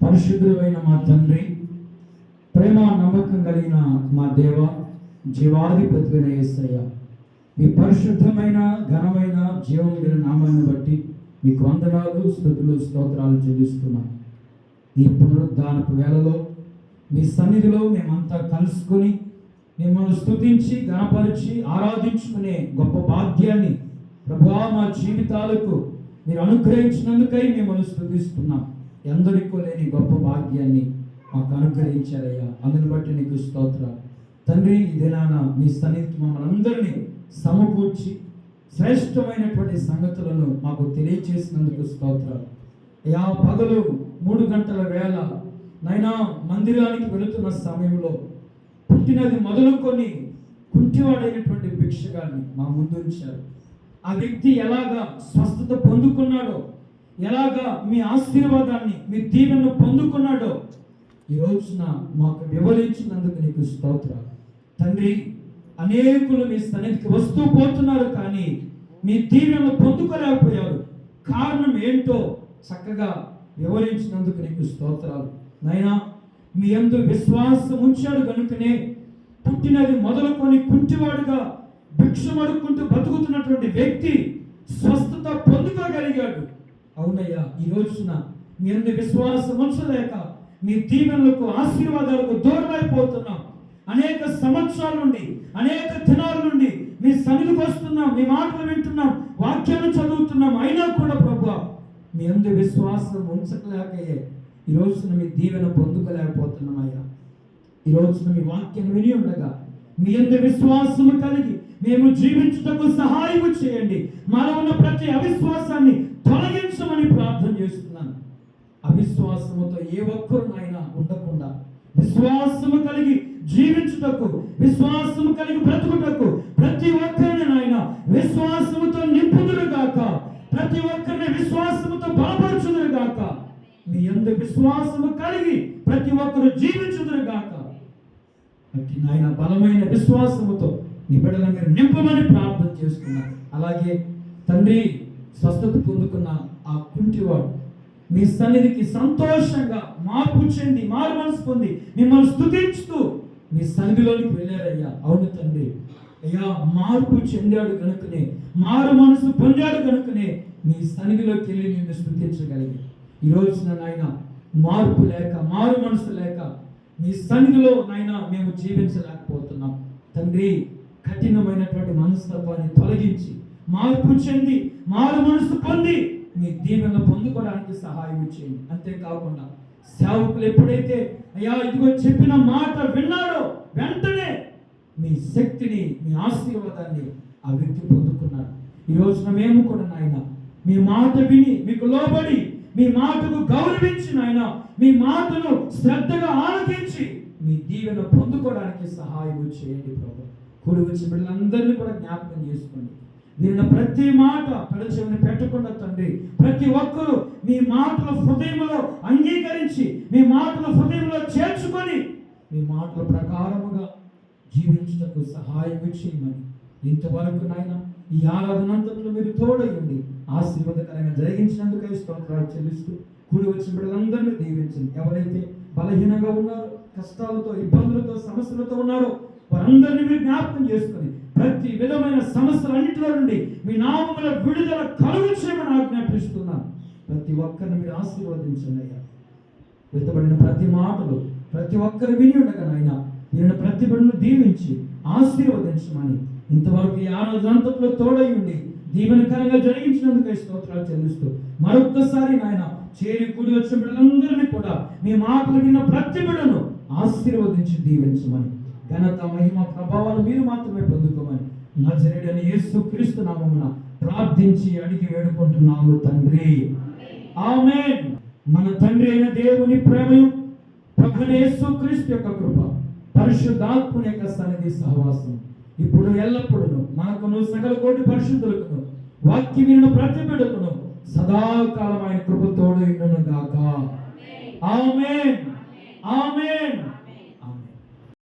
పరిశుద్ధుడైన మా తండ్రి, ప్రేమ నమ్మకం కలిగిన మా దేవ, జీవాధిపతిగా యేసయ్య, మీ పరిశుద్ధమైన ఘనమైన జీవం గల నామాన్ని బట్టి మీకు వందనాలు, స్తుతులు, స్తోత్రాలు చెల్లిస్తున్నాం. ఈ పునరుద్ధానపు వేళలో మీ సన్నిధిలో మేమంతా కలుసుకొని మిమ్మల్ని స్తుతించి, గణపరిచి, ఆరాధించుకునే గొప్ప భాగ్యాన్ని ప్రభువా మా జీవితాలకు మీరు అనుగ్రహించినందుకై మిమ్మల్ని స్తుతిస్తున్నాం. ఎందరికో లేని గొప్ప భాగ్యాన్ని మాకు అనుగ్రహించారయ్యా. అందుని బట్టి నీకు స్తోత్రాలు తండ్రి. ఈ దినాన మీ సన్నిధికి మమ్మల్ని అందరినీ సమకూర్చి శ్రేష్టమైనటువంటి సంగతులను మాకు తెలియజేసినందుకు స్తోత్రాలు అయ్యా. పగలు 3 గంటల వేళ నైనా మందిరానికి వెళుతున్న సమయంలో పుట్టినది మొదలుకొని కుంటివాడైనటువంటి భిక్షగాన్ని మా ముందు ఉంచారు. ఆ వ్యక్తి ఎలాగా స్వస్థత పొందుకున్నాడో, ఎలాగా మీ ఆశీర్వాదాన్ని, మీ దీవెనను పొందుకున్నాడో ఈ రోజున మాకు వివరించినందుకు నీకు స్తోత్రాలు తండ్రి. అనేకులు మీ సన్నిధికి వస్తూ పోతున్నారు, కానీ మీ దీవెనను పొందుకోలేకపోయారు. కారణం ఏంటో చక్కగా వివరించినందుకు నీకు స్తోత్రాలు నాయనా. మీ యందు విశ్వాసం ఉంచాడు కనుకనే పుట్టినది మొదలుకొని కుంటివాడుగా భిక్షమడుకుంటూ బతుకుతున్నటువంటి వ్యక్తి స్వస్థత పొందుకోగలిగాడు. అవునయ్యా, ఈ రోజున మీ యందు విశ్వాసం ఉంచలేక మీ దీవెనలకు, ఆశీర్వాదాలకు దూరమైపోతున్నాం. అనేక సంవత్సరాల నుండి, అనేక దినాల నుండి మీ సన్నిధికి వస్తున్నాం, మీ మాటలు వింటున్నాం, వాక్యాన్ని చదువుతున్నాం, అయినా కూడా ప్రభువా మీ యందు విశ్వాసం ఉంచలేకయే ఈ రోజున మీ దీవెన పొందుకోలేకపోతున్నామయ్యా. ఈ రోజున మీ వాక్యాన్ని విని ఉండగా మీ యందు విశ్వాసము కలిగి మేము జీవించుటకు సహాయం చేయండి. మాలో ఉన్న ప్రతి అవిశ్వాసాన్ని తొలగించమని ప్రార్థన చేస్తున్నాను. అవిశ్వాసముతో ఏ ఒక్కరునైనా ఉండకుండా విశ్వాసము కలిగి జీవించుటకు, విశ్వాసము కలిగి బ్రతుకుటకు ప్రతి ఒక్కరిని నాయన విశ్వాసముతో నింపుదురు గాక. ప్రతి ఒక్కరిని విశ్వాసముతో బలపరచుదురు గాక. మీ యందు విశ్వాసము కలిగి ప్రతి ఒక్కరు జీవించుదురు గాక. అట్టి నాయన బలమైన విశ్వాసముతో నీ బిడ్డలను మీరు నింపమని ప్రార్థన చేస్తున్నారు. అలాగే తండ్రి, స్వస్థత పొందుకున్న ఆ కుంటివాడు మీ సన్నిధికి సంతోషంగా మార్పు చెంది మారు మనసు పొంది మిమ్మల్ని స్తుతించుతూ మీ సన్నిధిలోనికి వెళ్ళారయ్యా. అవును తండ్రి, అయ్యా మార్పు చెందాడు కనుకనే, మారు మనసు పొందాడు కనుకనే మీ సన్నిధిలోకి వెళ్ళి నిన్ను స్తుతించగలిగి. ఈ రోజున నాయన మార్పు లేక, మారు మనసు లేక మీ సన్నిధిలో నాయన మేము జీవించలేకపోతున్నాం తండ్రి. కఠినమైనటువంటి మనస్తత్వాన్ని తొలగించి మార్పు చెంది మారు మనసు పొంది మీ దీవెనలు పొందుకోవడానికి సహాయం చేయండి. అంతేకాకుండా సేవకులు ఎప్పుడైతే అయ్యా ఇదిగో చెప్పిన మాట విన్నాడో వెంటనే మీ శక్తిని, మీ ఆశీర్వాదాన్ని ఆ వ్యక్తి పొందుకున్నాడు. ఈ రోజున మేము కూడా నాయన మీ మాట విని మీకు లోబడి మీ మాటకు గౌరవించి నాయన మీ మాటను శ్రద్ధగా ఆలకించి మీ దీవెన పొందుకోవడానికి సహాయం చేయండి ప్రభు. కూడి వచ్చి బిడ్డలందరినీ కూడా జ్ఞాపకం చేసుకోండి. విన్న ప్రతి మాట పెడచెవిని పెట్టకుండా తండ్రి, ప్రతి ఒక్కరూ మీ మాటల హృదయంలో అంగీకరించి మీ మాటల హృదయంలో చేర్చుకొని మీ మాటల ప్రకారముగా జీవించుటకు సహాయం చేయమని ఇంతవరకు నాయన ఈ ఆరాధనంతట్లో మీరు తోడయండి ఆశీర్వాదకరంగా జరిగించినందుకై స్తోత్రాలు చెల్లిస్తూ కూడి వచ్చిన బిడ్డలందరినీ దీవించండి. ఎవరైతే బలహీనంగా ఉన్నారో, కష్టాలతో, ఇబ్బందులతో, సమస్యలతో ఉన్నారో వారందరినీ మీరు జ్ఞాపకం చేసుకొని ప్రతి విధమైన సమస్యలన్నింటిలో నుండి మీ నామముల విడుదల కలుగు చేయమని ఆజ్ఞాపిస్తున్నాను. ప్రతి ఒక్కరిని మీరు ఆశీర్వదించండి అయ్యా. వెతబడిన ప్రతి మాటలు ప్రతి ఒక్కరు విని ఉండగా నాయన మీరు ప్రతి బిడ్డను దీవించి ఆశీర్వదించమని ఇంతవరకు ఈ ఆరాధనంతట్లో తోడై ఉండి దీవెనకరంగా జరిగించినందుకై స్తోత్రాలు చెల్లిస్తూ మరొక్కసారి నాయన చేరి కూడి వచ్చిన బిడ్డలందరినీ కూడా మీ మాటలు విన్న ప్రతి బిడ్డను ఆశీర్వదించి దీవించమని ఘనత, మహిమ, ప్రభావాలు మీరు మాత్రమే పొందుకోమని నజరేయుడైన యేసుక్రీస్తు నామమున ప్రార్థించి అడిగి వేడుకుంటున్నాము తండ్రి. ఆమేన్. మన తండ్రి అయిన దేవుని ప్రేమయు ప్రభువైన యేసుక్రీస్తు యొక్క కృప, పరిశుద్ధాత్ముని యొక్క సన్నిధి సహవాసం ఇప్పుడు ఎల్లప్పుడూ మనకును సకల కోటి పరిశుద్ధులకును వాక్యం విన్న ప్రతి బిడ్డకును సదాకాలం ఆయన కృప తోడు ఇండును గాక. ఆమేన్. ఆమేన్.